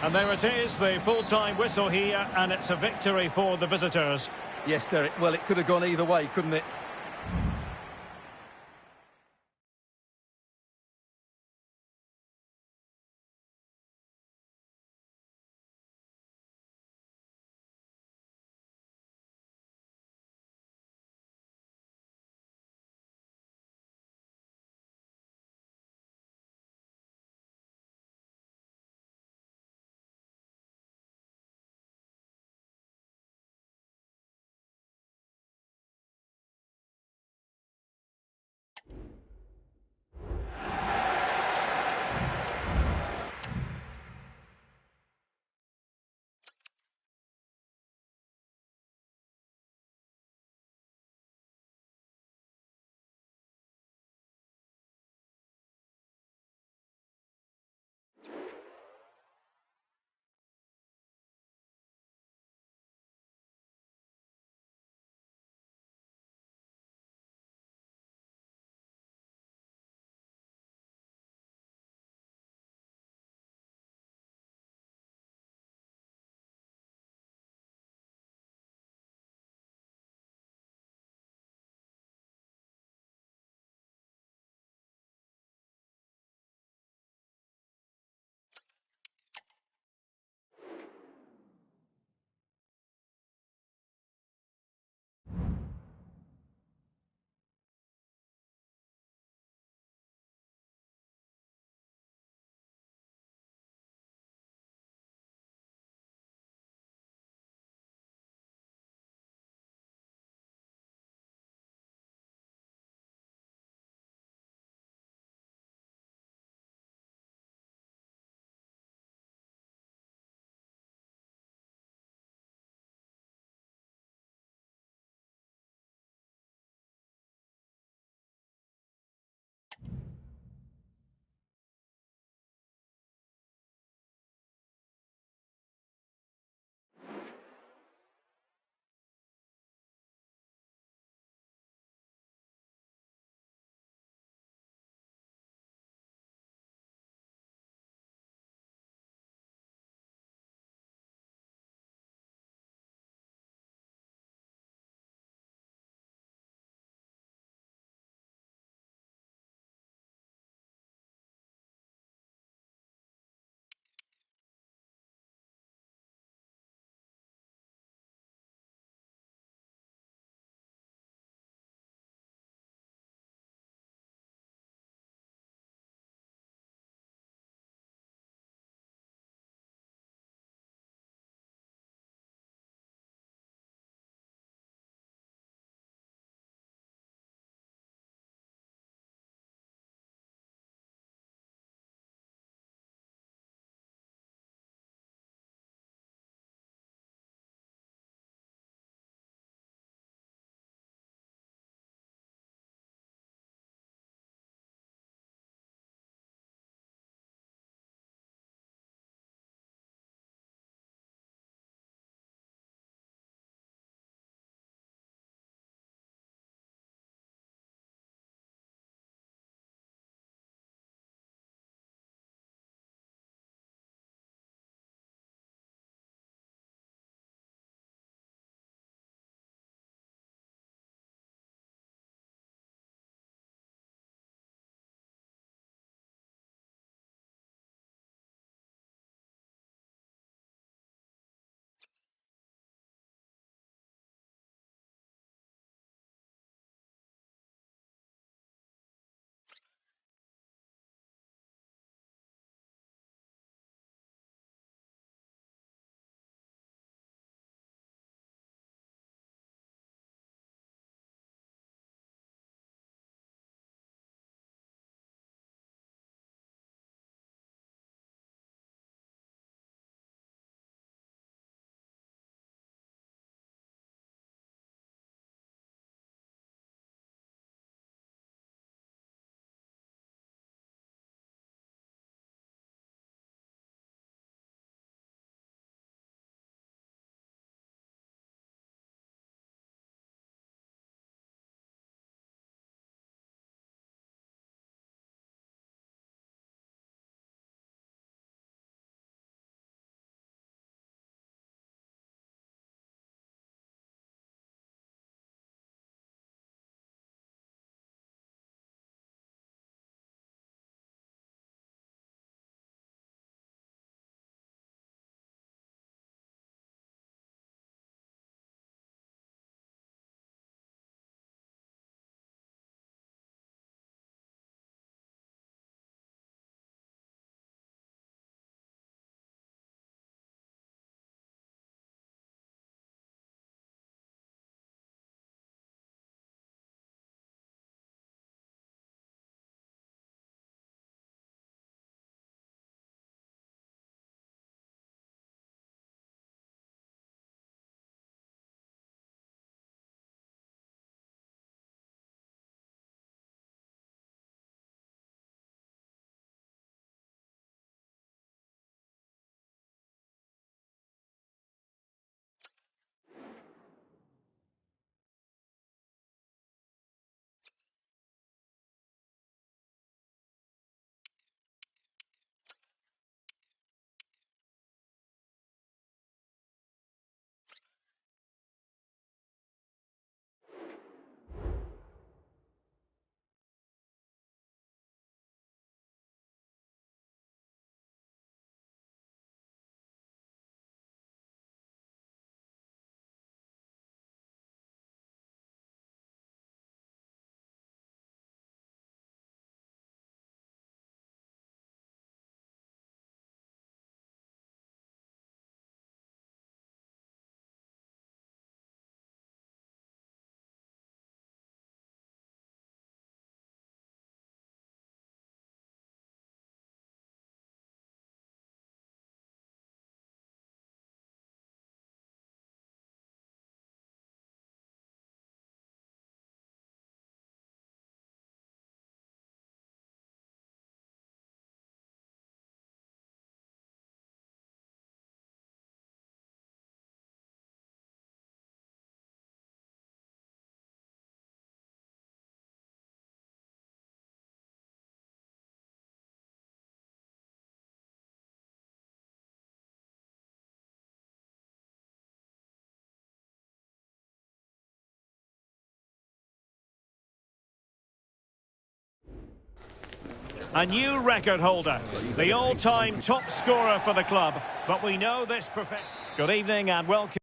And there it is, the full-time whistle here, and it's a victory for the visitors. Yes, Derek, well, it could have gone either way, couldn't it? A new record holder, the all-time top scorer for the club. But we know this perfect. Good evening and welcome.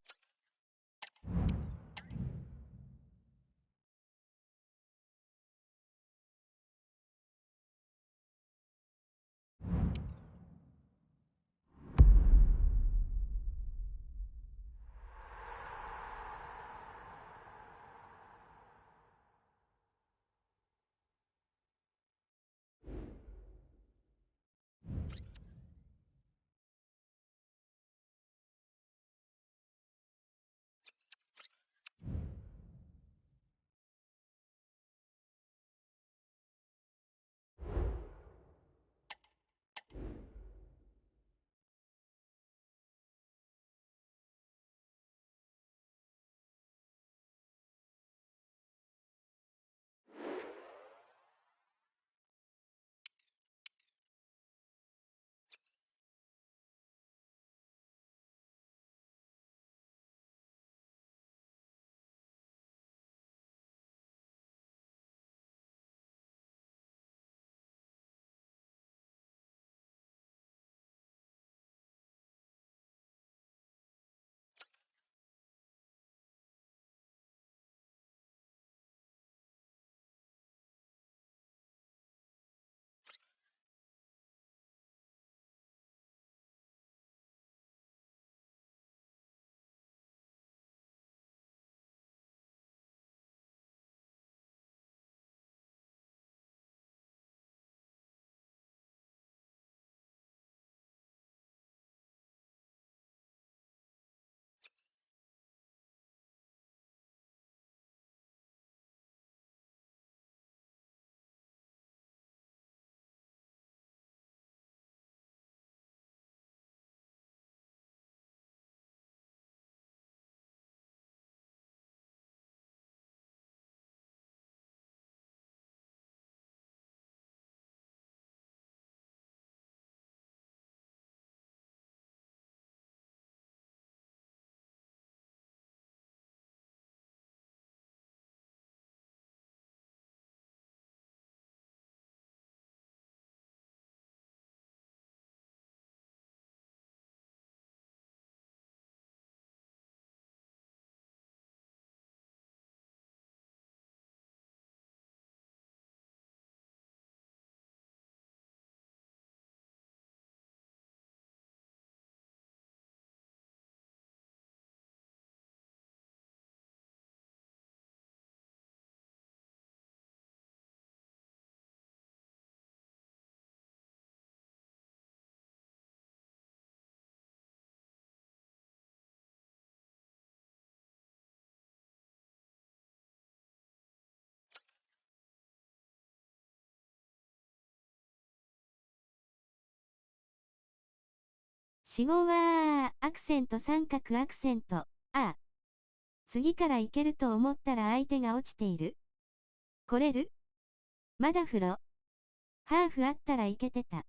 死語はアクセント三角アクセント。次から行けると思ったら相手が落ちている。来れる？まだ風呂。ハーフあったらいけてた。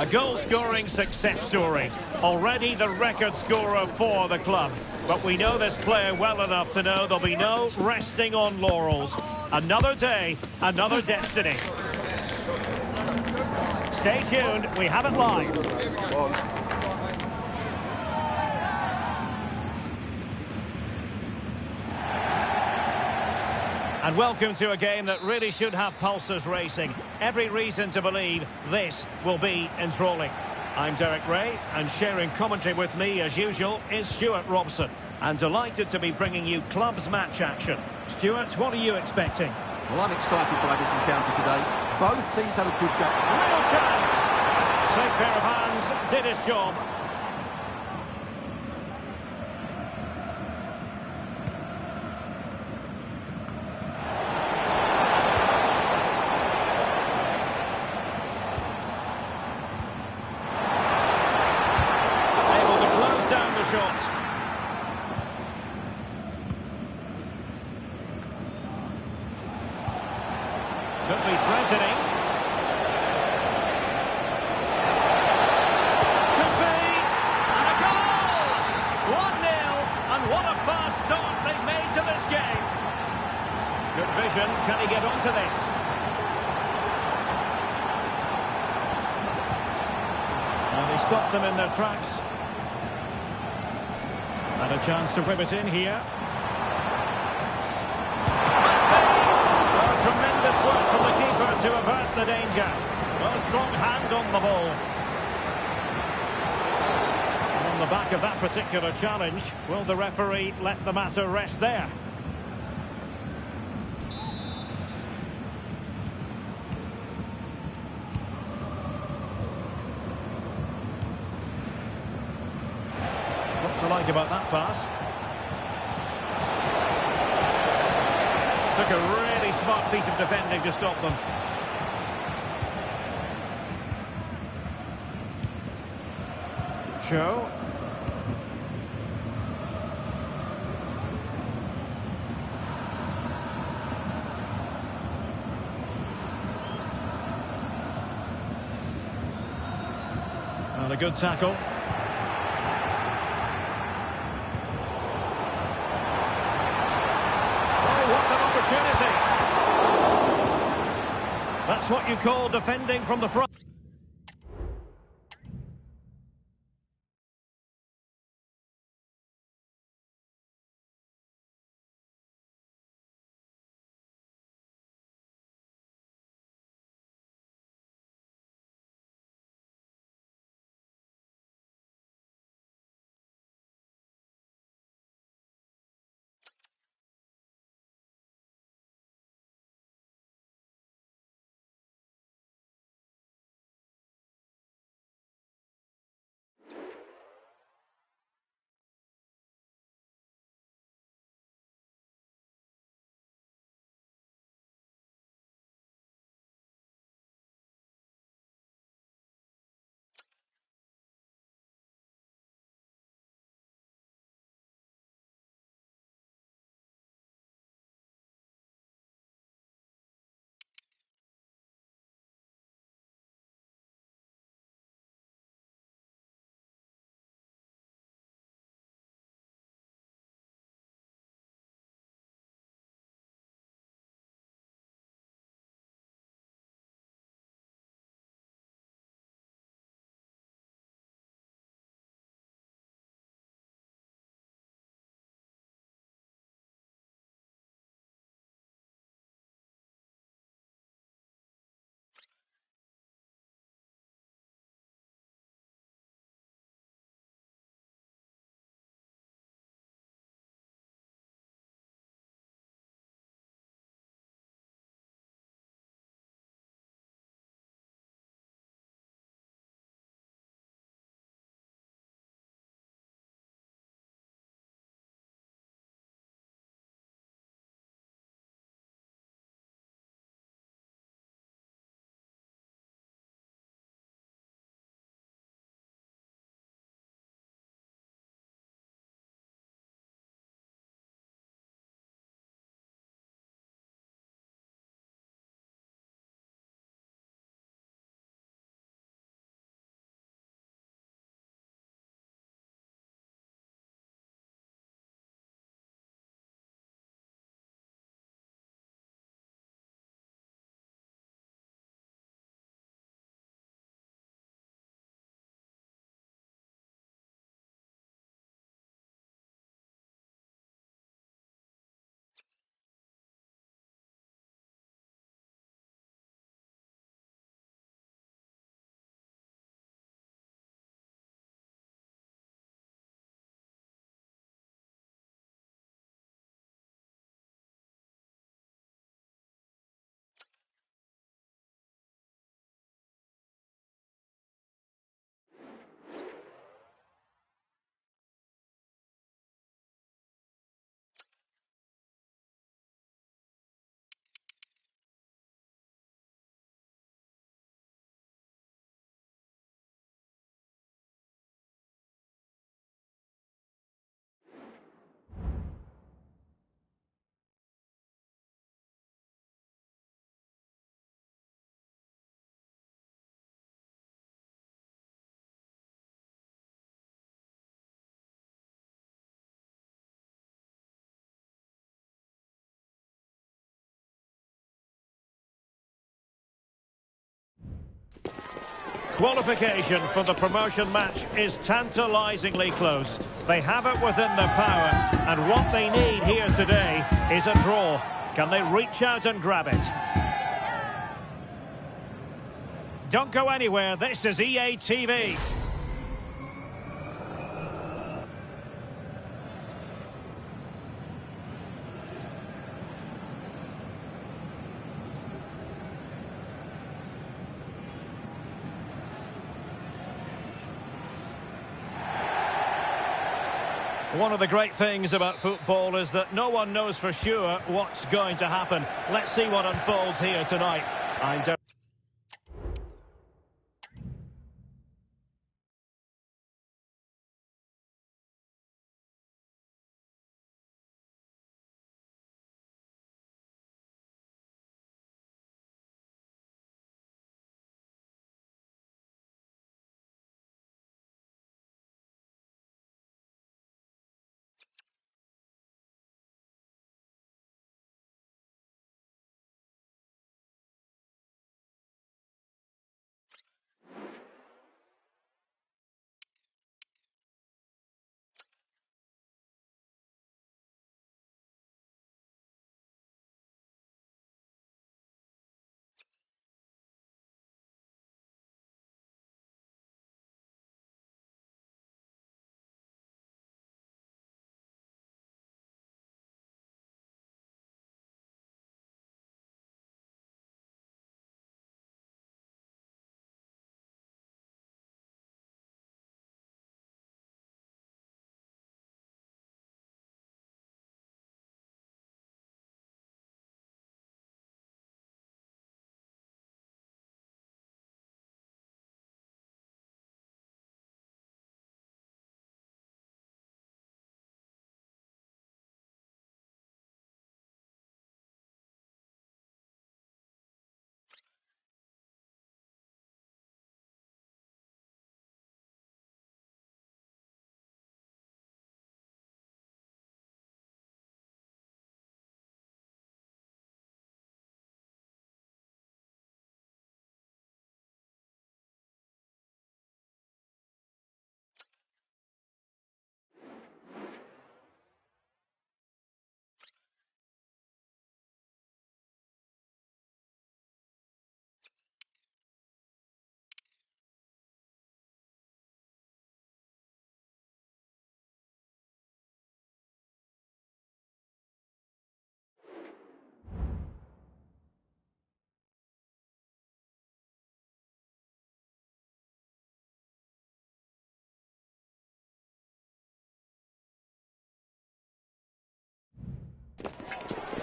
A goal-scoring success story. Already the record scorer for the club. But we know this player well enough to know there'll be no resting on laurels. Another day, another destiny. Stay tuned, we have it live. And welcome to a game that really should have pulses racing. Every reason to believe this will be enthralling. I'm Derek Ray, and sharing commentary with me, as usual, is Stuart Robson. And delighted to be bringing you clubs match action. Stuart, what are you expecting? Well, I'm excited by this encounter today. Both teams have a good game. Real chance! Safe pair of hands, did his job. Able to close down the shot. Could be threatening. Could be. And a goal! 1-0. And what a fast start they've made to this game. Good vision. Can he get onto this? And they stopped them in their tracks. And a chance to whip it in here. Tremendous work from the keeper to avert the danger. Well, strong hand on the ball. And on the back of that particular challenge, will the referee let the matter rest there? What to like about that pass? Took a really smart piece of defending to stop them. Cho. And a good tackle. What an opportunity. That's what you call defending from the front. Qualification for the promotion match is tantalisingly close. They have it within their power, and what they need here today is a draw. Can they reach out and grab it? Don't go anywhere, this is EA TV. One of the great things about football is that no one knows for sure what's going to happen. Let's see what unfolds here tonight. I'm Derek.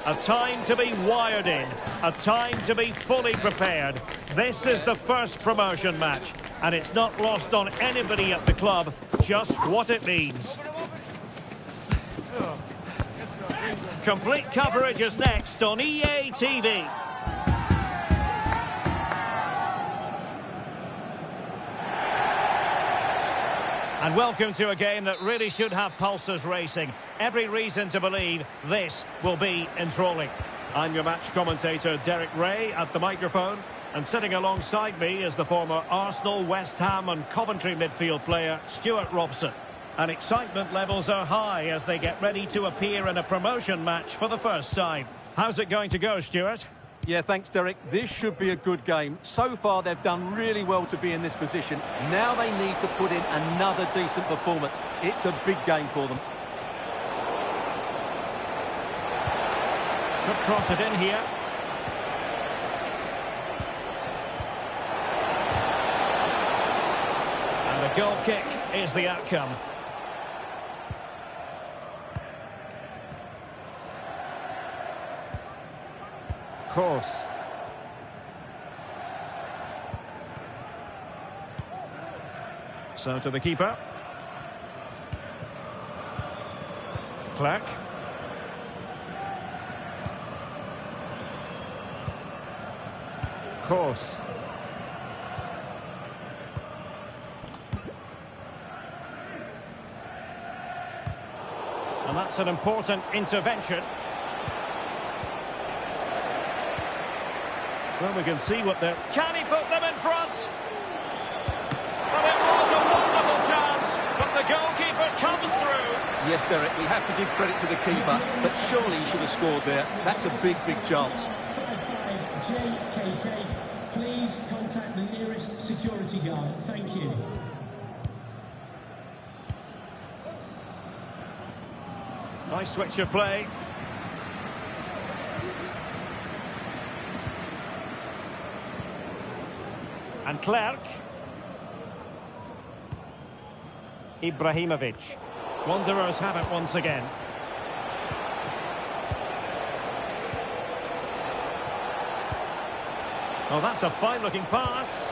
A time to be wired in, a time to be fully prepared. This is the first promotion match, and it's not lost on anybody at the club just what it means. Complete coverage is next on EA TV. And welcome to a game that really should have pulses racing. Every reason to believe this will be enthralling. I'm your match commentator, Derek Ray, at the microphone. And sitting alongside me is the former Arsenal, West Ham and Coventry midfield player, Stuart Robson. And excitement levels are high as they get ready to appear in a promotion match for the first time. How's it going to go, Stuart? Yeah, thanks, Derek. This should be a good game. So far, they've done really well to be in this position. Now they need to put in another decent performance. It's a big game for them. Could cross it in here. And the goal kick is the outcome. Course. So to the keeper. Clark. Course. And that's an important intervention. Well, we can see what they're... Can he put them in front? the goalkeeper comes through. Yes, Derek, we have to give credit to the keeper, but surely he should have scored there. That's a big, big chance. 55 JKK. Please contact the nearest security guard. Thank you. Nice switch of play. And Clerc. Ibrahimovic. Wanderers have it once again. Oh, that's a fine-looking pass.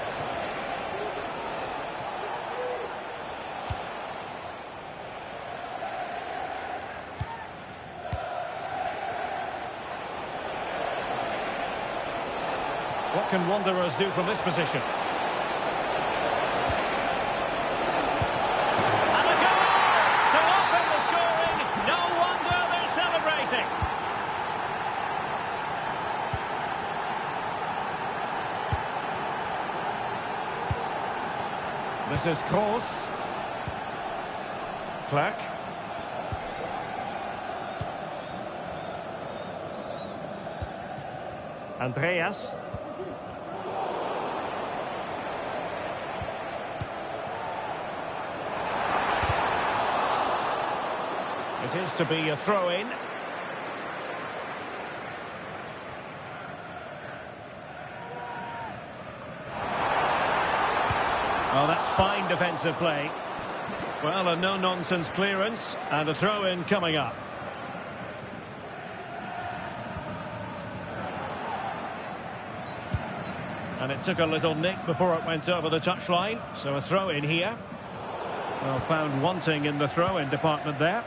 What can Wanderers do from this position? And a goal to open the scoring. No wonder they're celebrating. This is Kroos. Clerc. Andreas. It is to be a throw-in. Oh, that's fine defensive play. Well, a no-nonsense clearance and a throw-in coming up. And it took a little nick before it went over the touchline, so a throw-in here. Well, found wanting in the throw-in department there.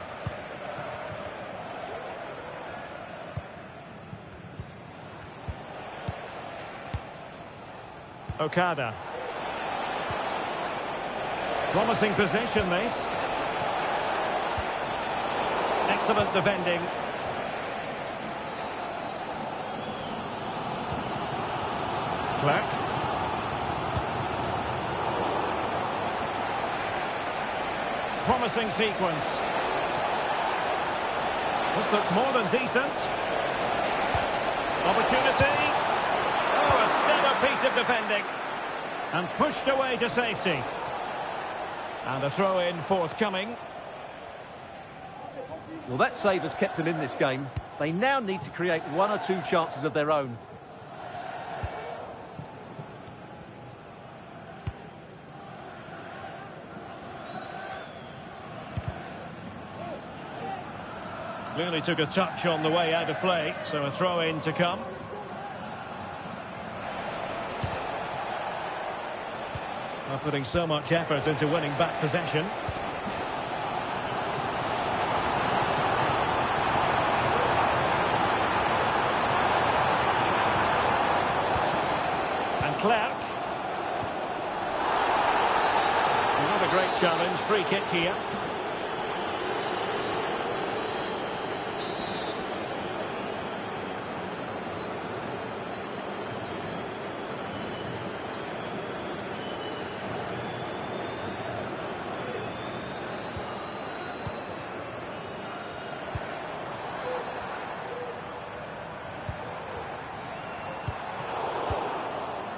Okada. Promising possession, this. Excellent defending. Clerc. Promising sequence. This looks more than decent. Opportunity. Oh, a stellar piece of defending. And pushed away to safety. And a throw-in forthcoming. Well, that save has kept them in this game. They now need to create one or two chances of their own. Clearly took a touch on the way out of play, so a throw-in to come. Not putting so much effort into winning back possession. And Clerc. Another great challenge, free kick here.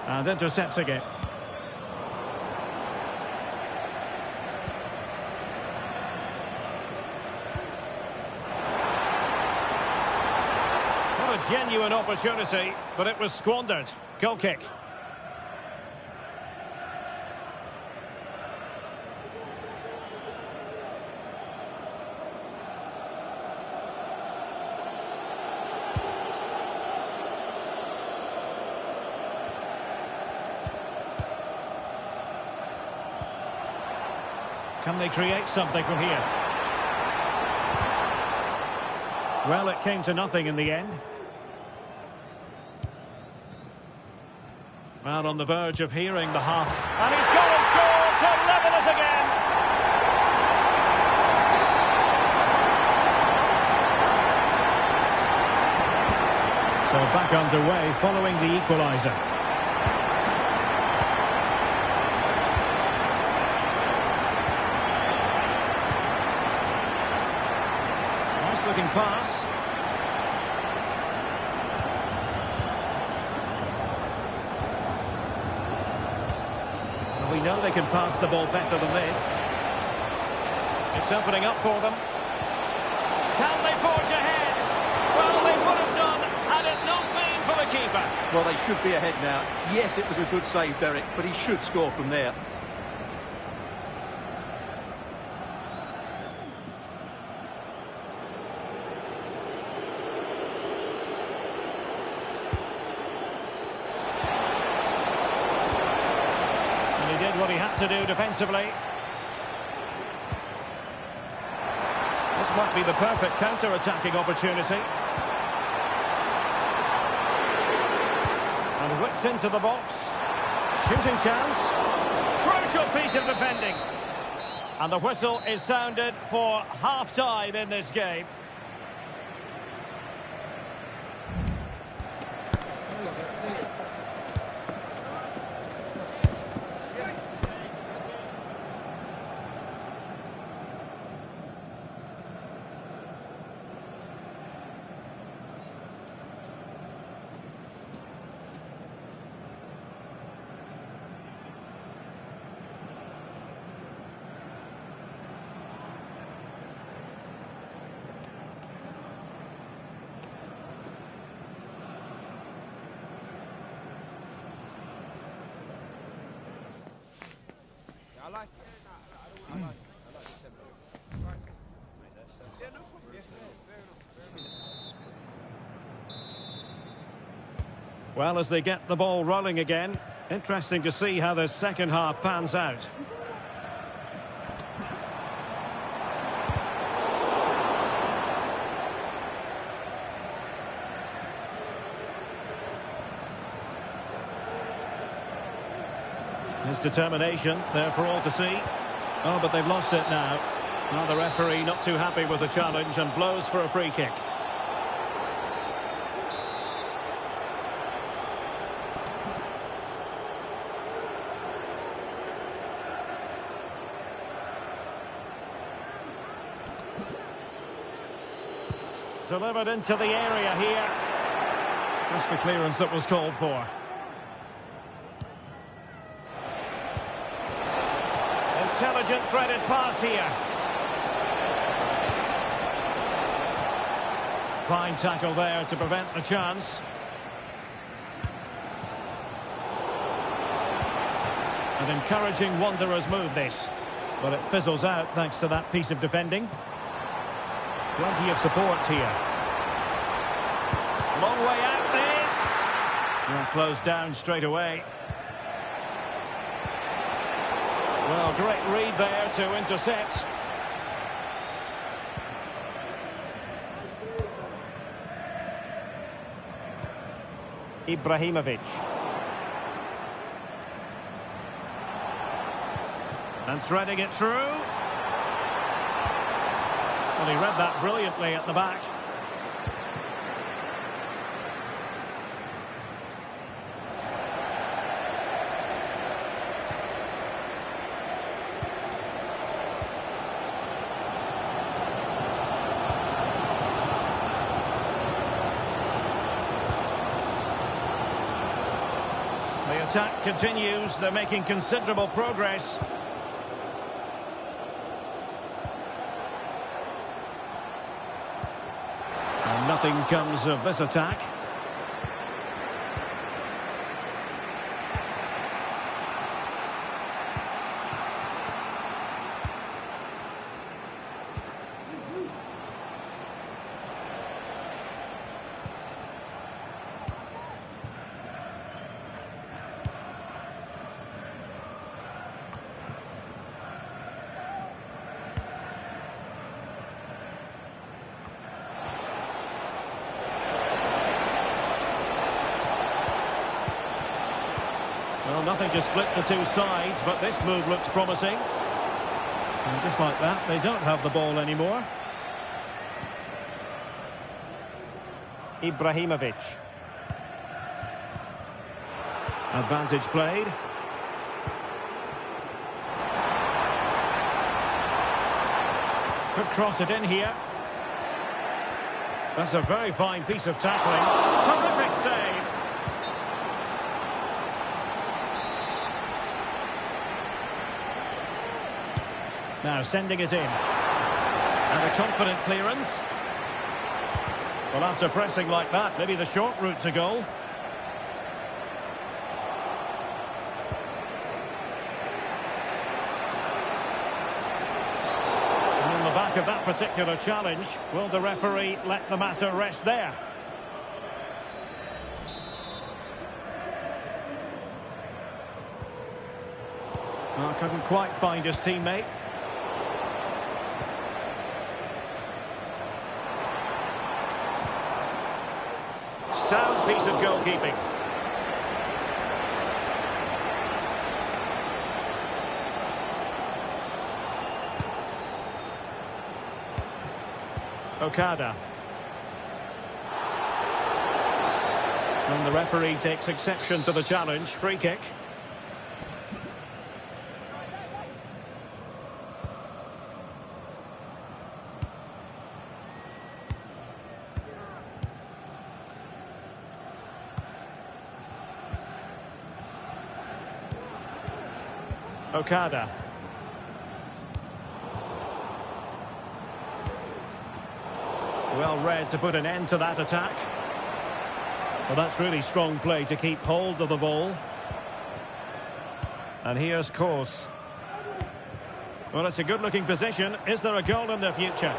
And intercepting it. What a genuine opportunity, but it was squandered. Goal kick. Can they create something from here? Well, it came to nothing in the end. Well, on the verge of hearing the half. And he's gone and scored to level us again. So back underway following the equaliser. looking pass. We know they can pass the ball better than this. It's opening up for them. Can they forge ahead? Well, they would have done had it not been for the keeper. Well, they should be ahead now. Yes, it was a good save, Derek, but he should score from there. He did what he had to do defensively. This might be the perfect counter-attacking opportunity. And whipped into the box. Shooting chance. Crucial piece of defending. And the whistle is sounded for half-time in this game. Well, as they get the ball rolling again, interesting to see how the second half pans out. His determination there for all to see. Oh, but they've lost it now. Well, the referee not too happy with the challenge and blows for a free kick. Delivered into the area here. Just the clearance that was called for. Intelligent threaded pass here. Fine tackle there to prevent the chance. An encouraging Wanderers move this. But it fizzles out thanks to that piece of defending. Plenty of support here. Long way out this. Well, closed down straight away. Well, great read there to intercept. Ibrahimovic. And threading it through. Well, he read that brilliantly at the back. The attack continues. They're making considerable progress. And nothing comes of this attack. Well, nothing to split the two sides, but this move looks promising. And just like that, they don't have the ball anymore. Ibrahimovic. Advantage played. Could cross it in here. That's a very fine piece of tackling. Terrific save. Now sending it in. And a confident clearance. Well, after pressing like that, maybe the short route to goal. And on the back of that particular challenge, will the referee let the matter rest there? Well, couldn't quite find his teammate. Sound piece of goalkeeping. Okada. And the referee takes exception to the challenge. Free kick. Okada. Well read to put an end to that attack. Well, that's really strong play to keep hold of the ball. And here's Kos. Well, it's a good-looking position. Is there a goal in the future?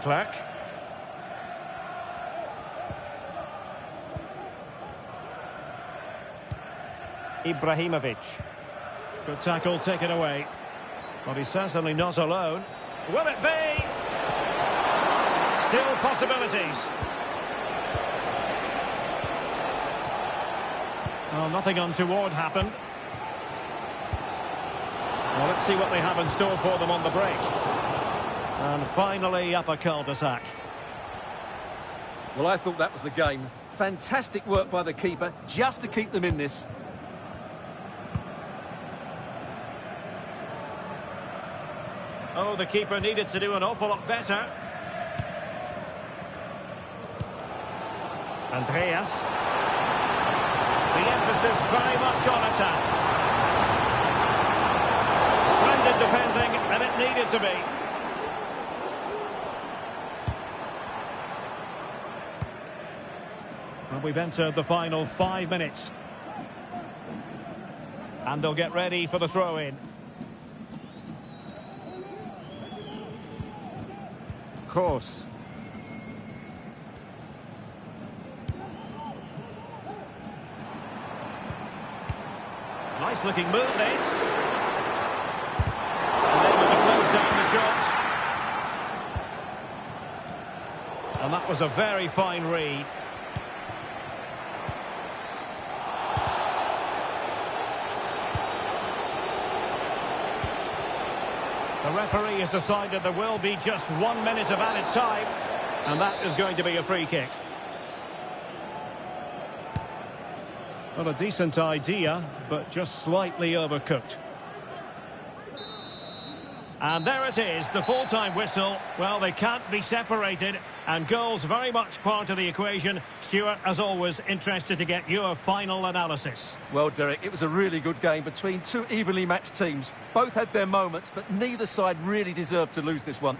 Clark. Ibrahimovic. Good tackle taken away. But he's certainly not alone. Will it be? Still possibilities. Well, nothing untoward happened. Well, let's see what they have in store for them on the break. And finally up a cul-de-sac. Well, I thought that was the game. Fantastic work by the keeper, just to keep them in this. Oh, the keeper needed to do an awful lot better. Andreas. The emphasis very much on attack. Splendid defending, and it needed to be. Well, we've entered the final 5 minutes. And they'll get ready for the throw-in. Kos. Nice looking move this. And able to close down the shot. And that was a very fine read. The referee has decided there will be just 1 minute of added time, and that is going to be a free kick. Well, a decent idea, but just slightly overcooked. And there it is, the full-time whistle. Well, they can't be separated, and goals very much part of the equation. Stuart, as always, interested to get your final analysis. Well, Derek, it was a really good game between two evenly matched teams. Both had their moments, but neither side really deserved to lose this one.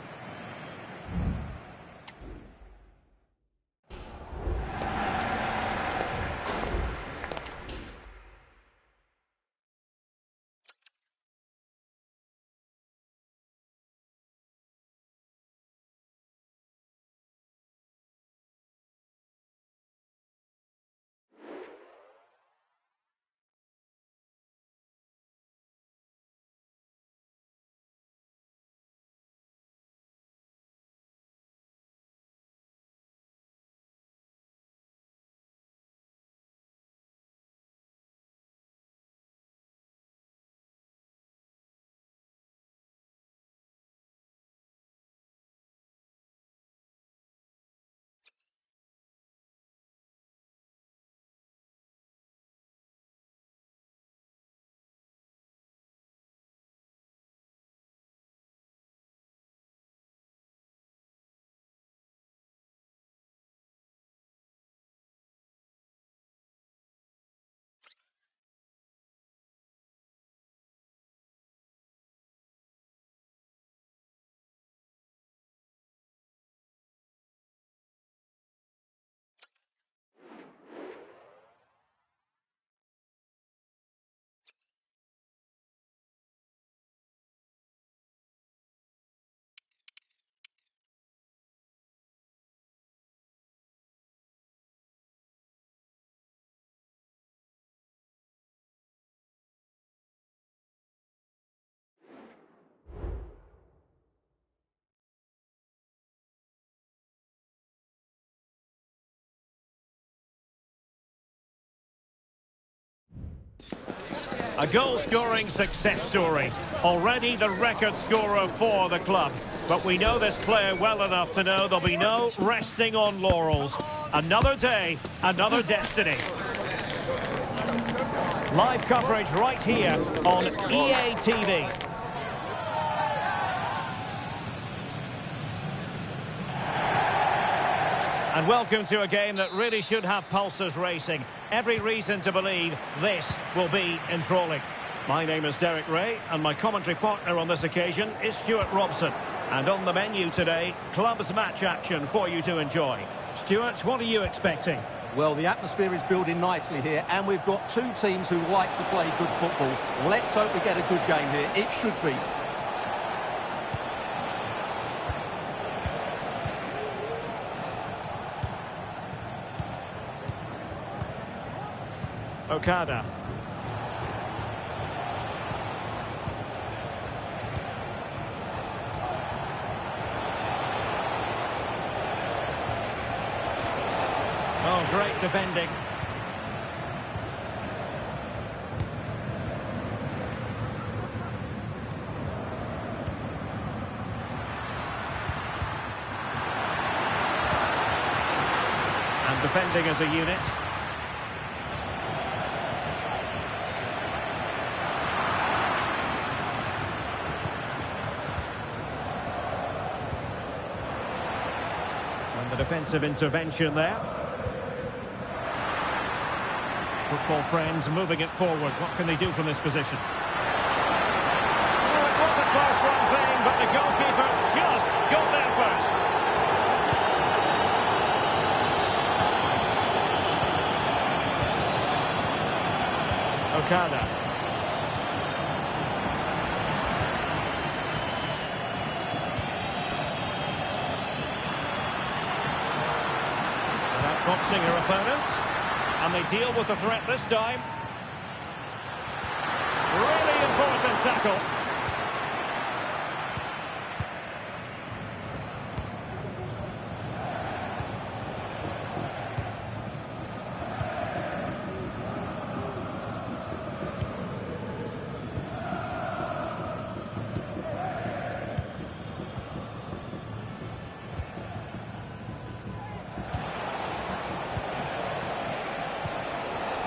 A goal-scoring success story. Already the record scorer for the club. But we know this player well enough to know there'll be no resting on laurels. Another day, another destiny. Live coverage right here on EA TV. And welcome to a game that really should have pulses racing. Every reason to believe this will be enthralling. My name is Derek Ray, and my commentary partner on this occasion is Stuart Robson. And on the menu today, clubs match action for you to enjoy. Stuart, what are you expecting? Well, the atmosphere is building nicely here, and we've got two teams who like to play good football. Let's hope we get a good game here. It should be. Okada. Oh, great defending. And defending as a unit. And the defensive intervention there. Football friends moving it forward. What can they do from this position? Oh, it was a close run thing, but the goalkeeper just got there first. Okada. Outboxing her opponent. And they deal with the threat this time. Really important tackle.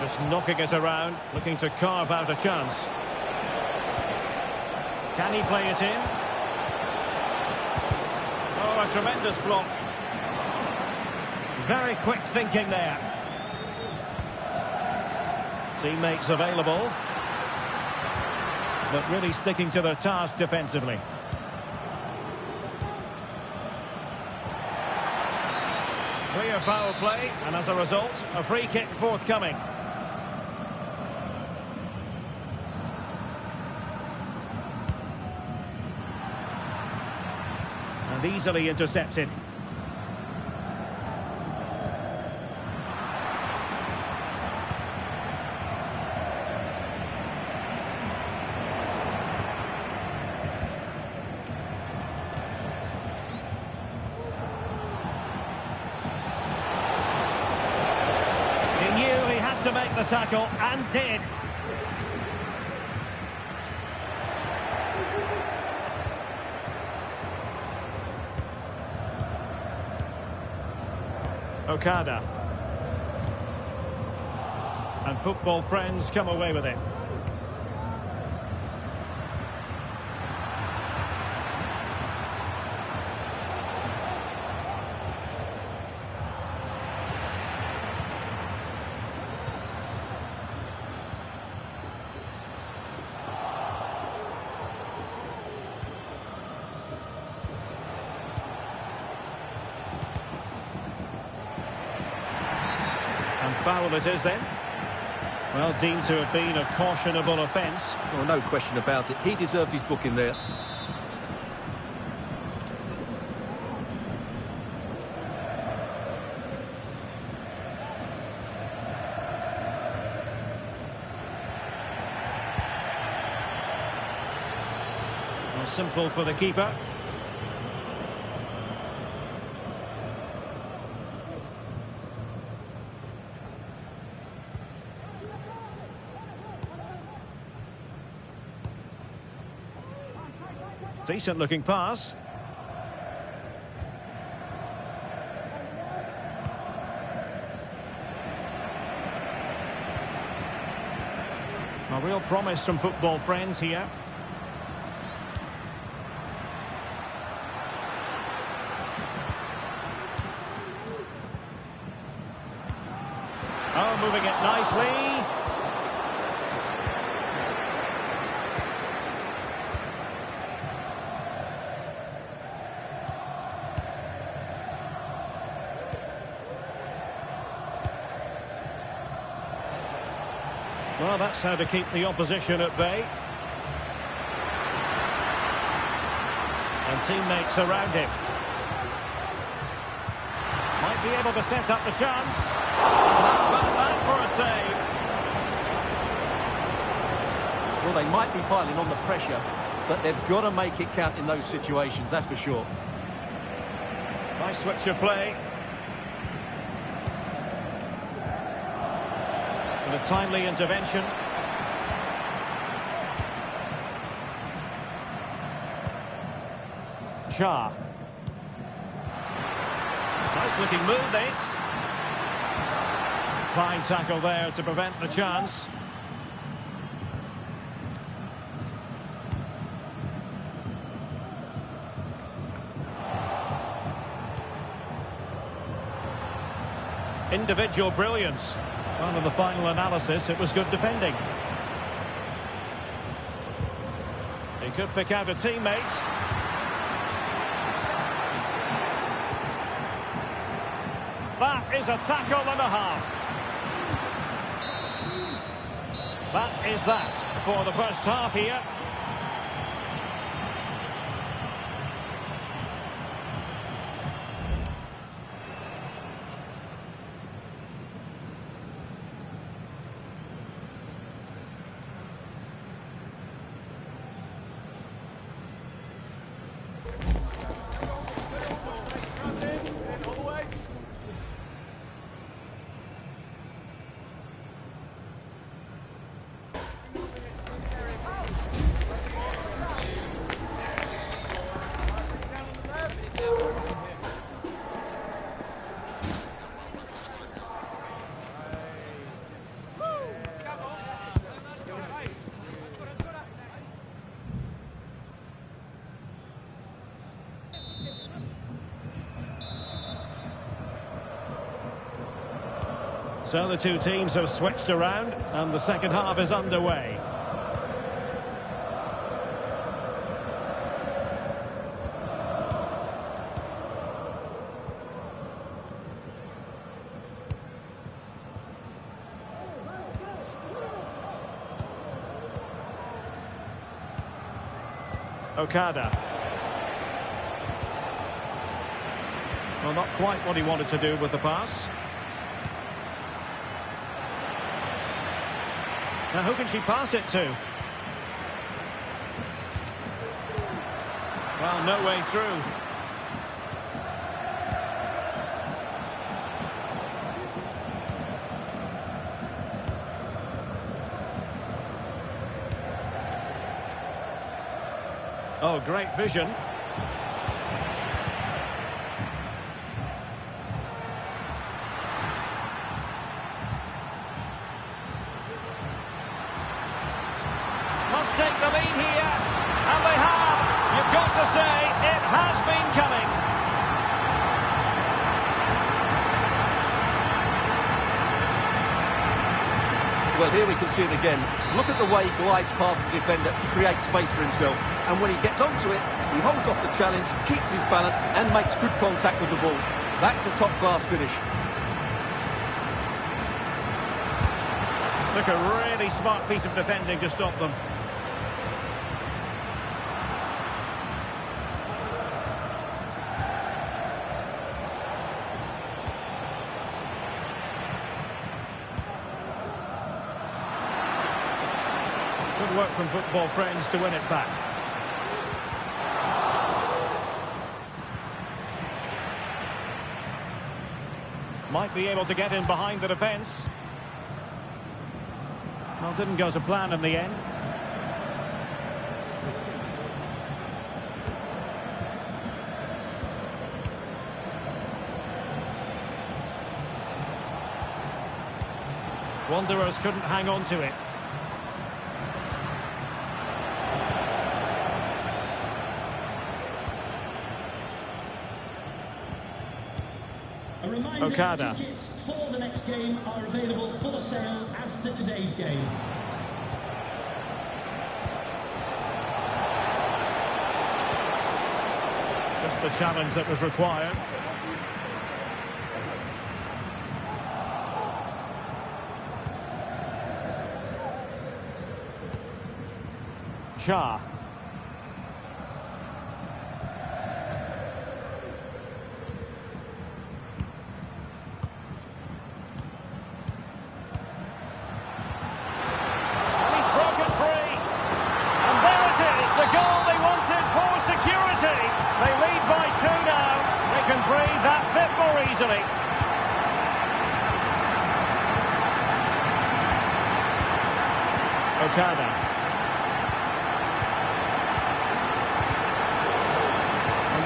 Just knocking it around, looking to carve out a chance. Can he play it in? Oh, a tremendous block. Very quick thinking there. Teammates available. But really sticking to their task defensively. Clear foul play, and as a result, a free kick forthcoming. And easily intercepted. He knew he had to make the tackle, and did. Okada. And football friends come away with it. Foul it is then. Well, deemed to have been a cautionable offence. Well, no question about it. He deserved his booking there. Well, simple for the keeper. Decent looking pass. A real promise from football friends here. Oh, moving it nicely. Well, that's how to keep the opposition at bay. And teammates around him. Might be able to set up the chance. How about that for a save? Well, they might be piling on the pressure, but they've got to make it count in those situations, that's for sure. Nice switch of play. And a timely intervention. Shah. Nice looking move, this. Fine tackle there to prevent the chance. Individual brilliance. Well, in the final analysis, it was good defending. He could pick out a teammate. That is a tackle and a half. That is that for the first half here. So the two teams have switched around and the second half is underway. Okada. Well, not quite what he wanted to do with the pass. Now, who can she pass it to? Well, no way through. Oh, great vision. Take the lead here, and they have. You've got to say, it has been coming. Well, here we can see it again. Look at the way he glides past the defender to create space for himself. And when he gets onto it, he holds off the challenge, keeps his balance, and makes good contact with the ball. That's a top-class finish. Took a really smart piece of defending to stop them. Good work from football friends to win it back. Might be able to get in behind the defence. Well, didn't go to plan in the end. Wanderers couldn't hang on to it. A reminder, Okada. tickets for the next game are available for sale after today's game. Just the challenge that was required. Cha. He's broken free. And there it is, the goal they wanted for security. They lead by 2 now. They can breathe that bit more easily. Okada.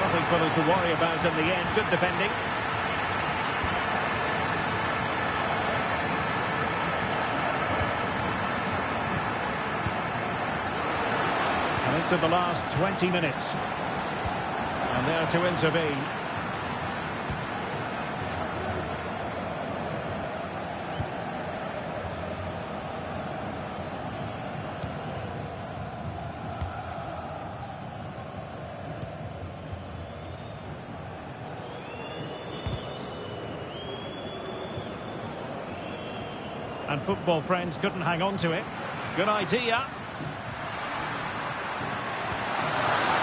Nothing for them to worry about in the end. Good defending. And into the last 20 minutes. And there to intervene. And football friends couldn't hang on to it. Good idea.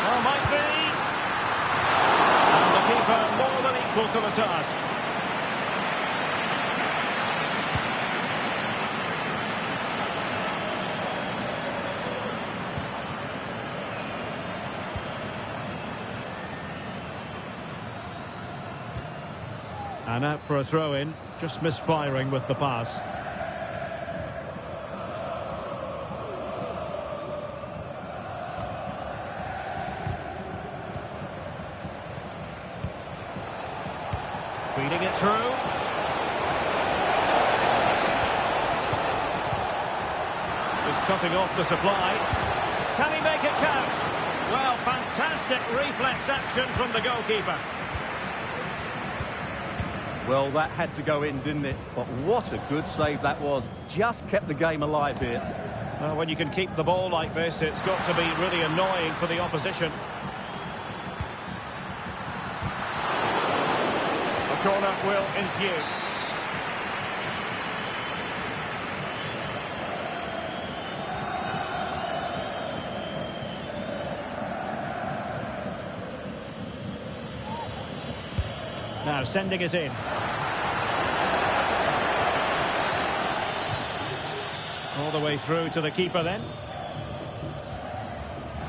Well, might be. And the keeper more than equal to the task. And out for a throw-in. Just misfiring with the pass. Feeding it through. Just cutting off the supply. Can he make it count? Well, fantastic reflex action from the goalkeeper. Well, that had to go in, didn't it? But what a good save that was. Just kept the game alive here. Well, when you can keep the ball like this, it's got to be really annoying for the opposition. Corner will ensue. Now sending it in. All the way through to the keeper then.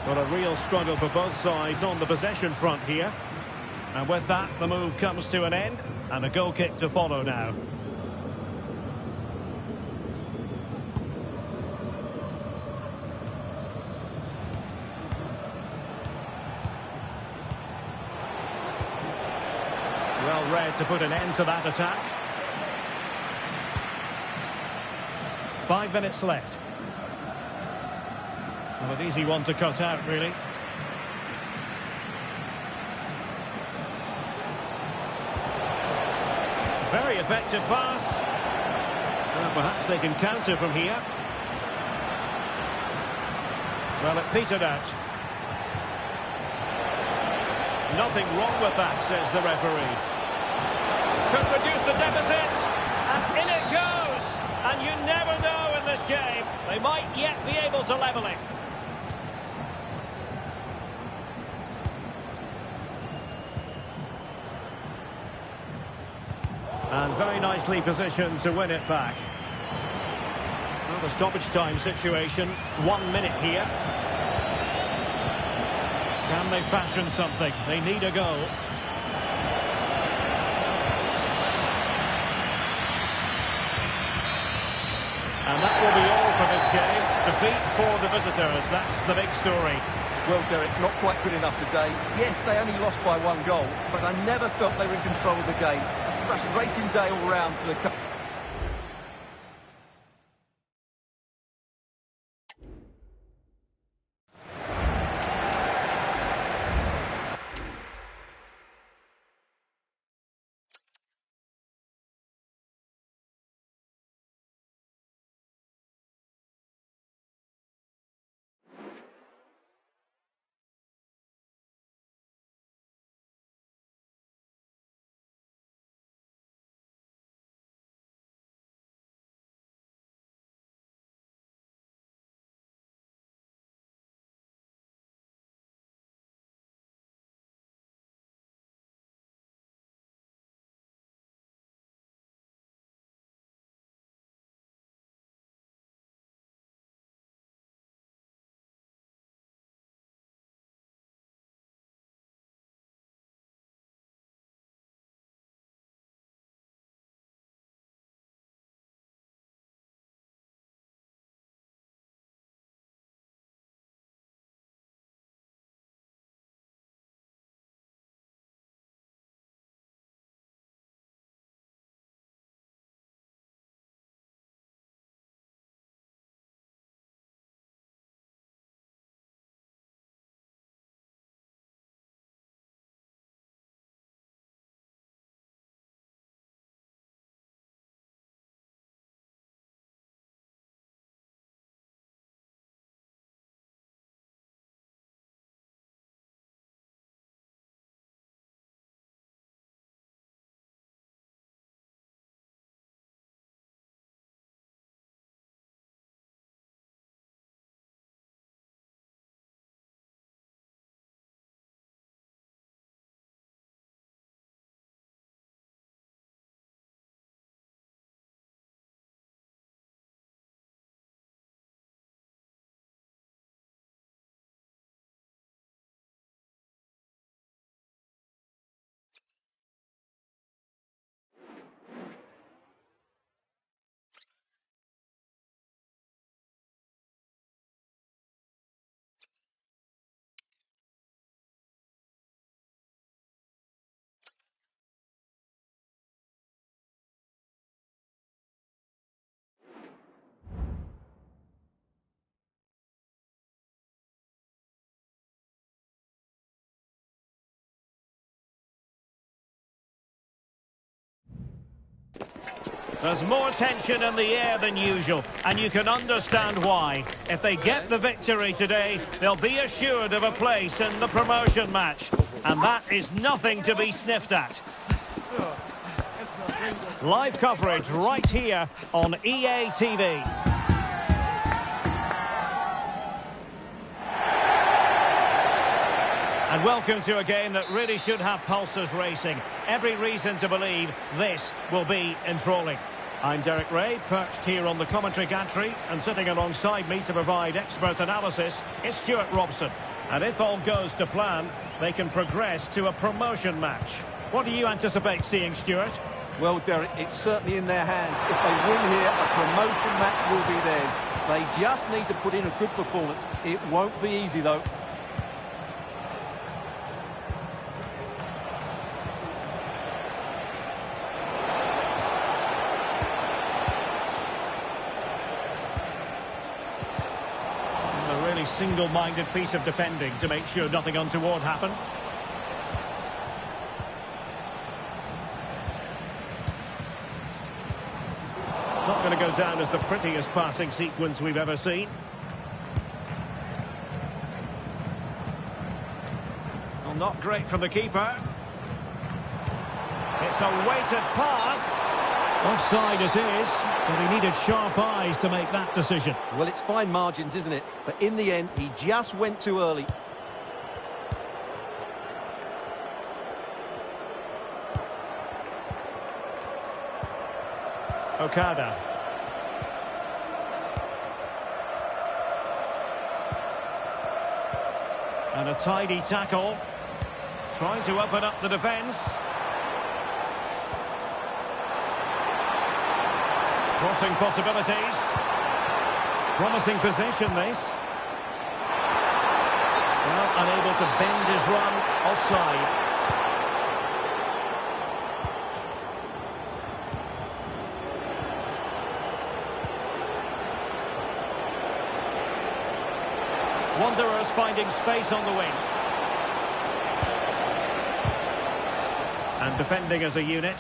But a real struggle for both sides on the possession front here. And with that, the move comes to an end, and a goal kick to follow now. Well read to put an end to that attack. 5 minutes left. Well, an easy one to cut out, really. Very effective pass. Well, perhaps they can counter from here. Well, it petered out. Nothing wrong with that, says the referee. Could reduce the deficit. And in it goes. And you never know in this game. They might yet be able to level it. And very nicely positioned to win it back. Well, the stoppage time situation, 1 minute here. Can they fashion something? They need a goal. And that will be all for this game. Defeat for the visitors, that's the big story. Well, Derek, not quite good enough today. Yes, they only lost by 1 goal, but I never felt they were in control of the game. A frustrating day all round for the There's more tension in the air than usual, and you can understand why. If they get the victory today, they'll be assured of a place in the promotion match. And that is nothing to be sniffed at. Live coverage right here on EA TV. And welcome to a game that really should have pulses racing. Every reason to believe this will be enthralling. I'm Derek Ray, perched here on the commentary gantry, and sitting alongside me to provide expert analysis is Stuart Robson. And if all goes to plan, they can progress to a promotion match. What do you anticipate seeing, Stuart? Well, Derek, it's certainly in their hands. If they win here, a promotion match will be theirs. They just need to put in a good performance. It won't be easy, though. Single-minded piece of defending to make sure nothing untoward happened. It's not going to go down as the prettiest passing sequence we've ever seen. Well, not great from the keeper. It's a weighted pass. Offside it is, but he needed sharp eyes to make that decision. Well, it's fine margins, isn't it? But in the end, he just went too early. Okada. And a tidy tackle. Trying to open up the defence. Crossing possibilities. Promising possession, this. Well, unable to bend his run. Offside. Wanderers finding space on the wing. And defending as a unit.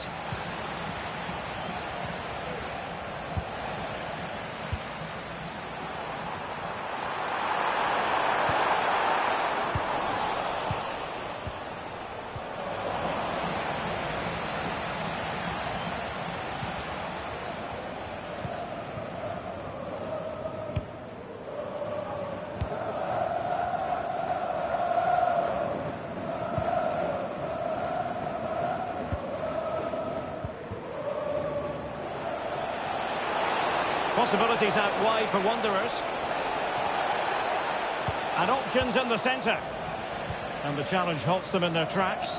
Possibilities out wide for Wanderers. And options in the centre. And the challenge halts them in their tracks.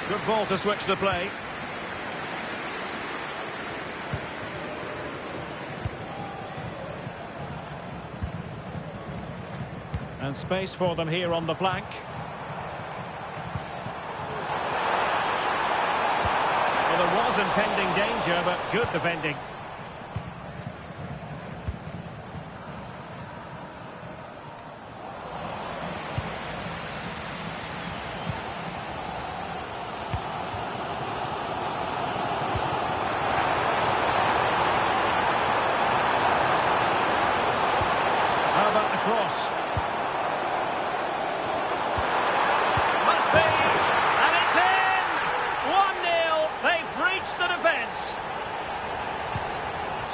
Good ball to switch the play. And space for them here on the flank. Well, there was impending danger, but good defending. How about the cross?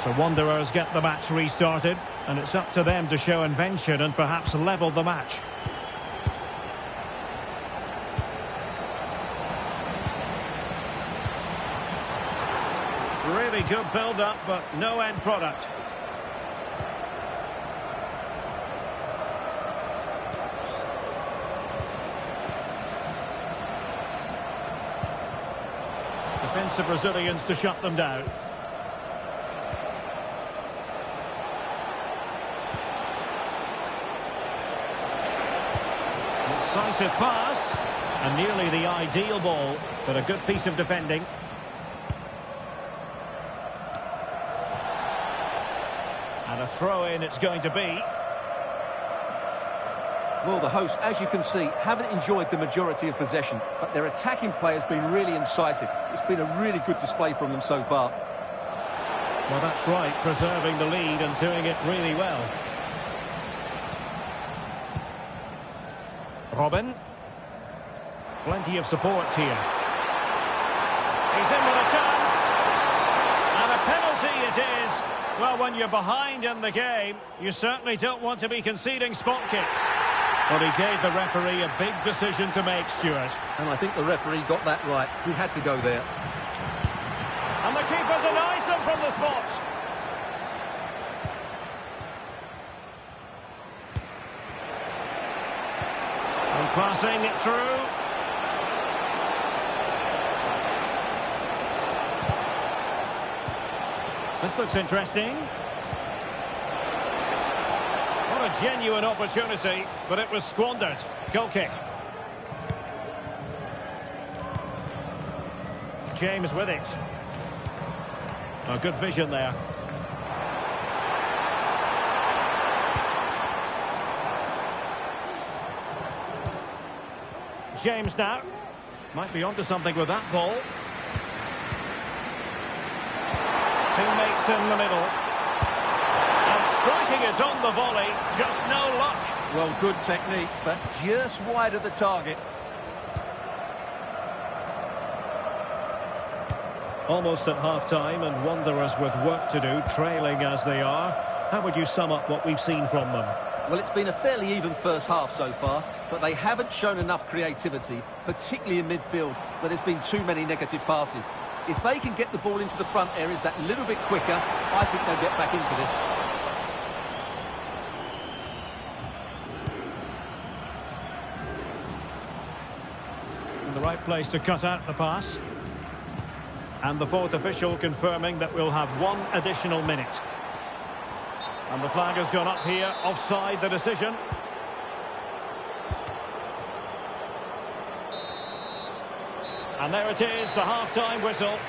So Wanderers get the match restarted, and it's up to them to show invention and perhaps level the match. Really good build-up, but no end product. Defensive Brazilians to shut them down. Decisive pass, and nearly the ideal ball, but a good piece of defending. And a throw-in it's going to be. Well, the hosts, as you can see, haven't enjoyed the majority of possession, but their attacking play has been really incisive. It's been a really good display from them so far. Well, that's right, preserving the lead and doing it really well. Robin. Plenty of support here. He's in with a chance. And a penalty it is. Well, when you're behind in the game, you certainly don't want to be conceding spot kicks. But he gave the referee a big decision to make, Stuart. And I think the referee got that right. He had to go there. And the keeper denies them from the spot. And passing it through. This looks interesting. What a genuine opportunity, but it was squandered. Goal kick. James with it. A good vision there. James now. Might be onto something with that ball. Teammates in the middle. And striking it on the volley. Just no luck. Well, good technique, but just wide of the target. Almost at half-time, and Wanderers with work to do, trailing as they are. How would you sum up what we've seen from them? Well, it's been a fairly even first half so far, but they haven't shown enough creativity, particularly in midfield, where there's been too many negative passes. If they can get the ball into the front areas that little bit quicker, I think they'll get back into this. In the right place to cut out the pass. And the fourth official confirming that we'll have one additional minute. And the flag has gone up here, offside the decision. And there it is, the half-time whistle.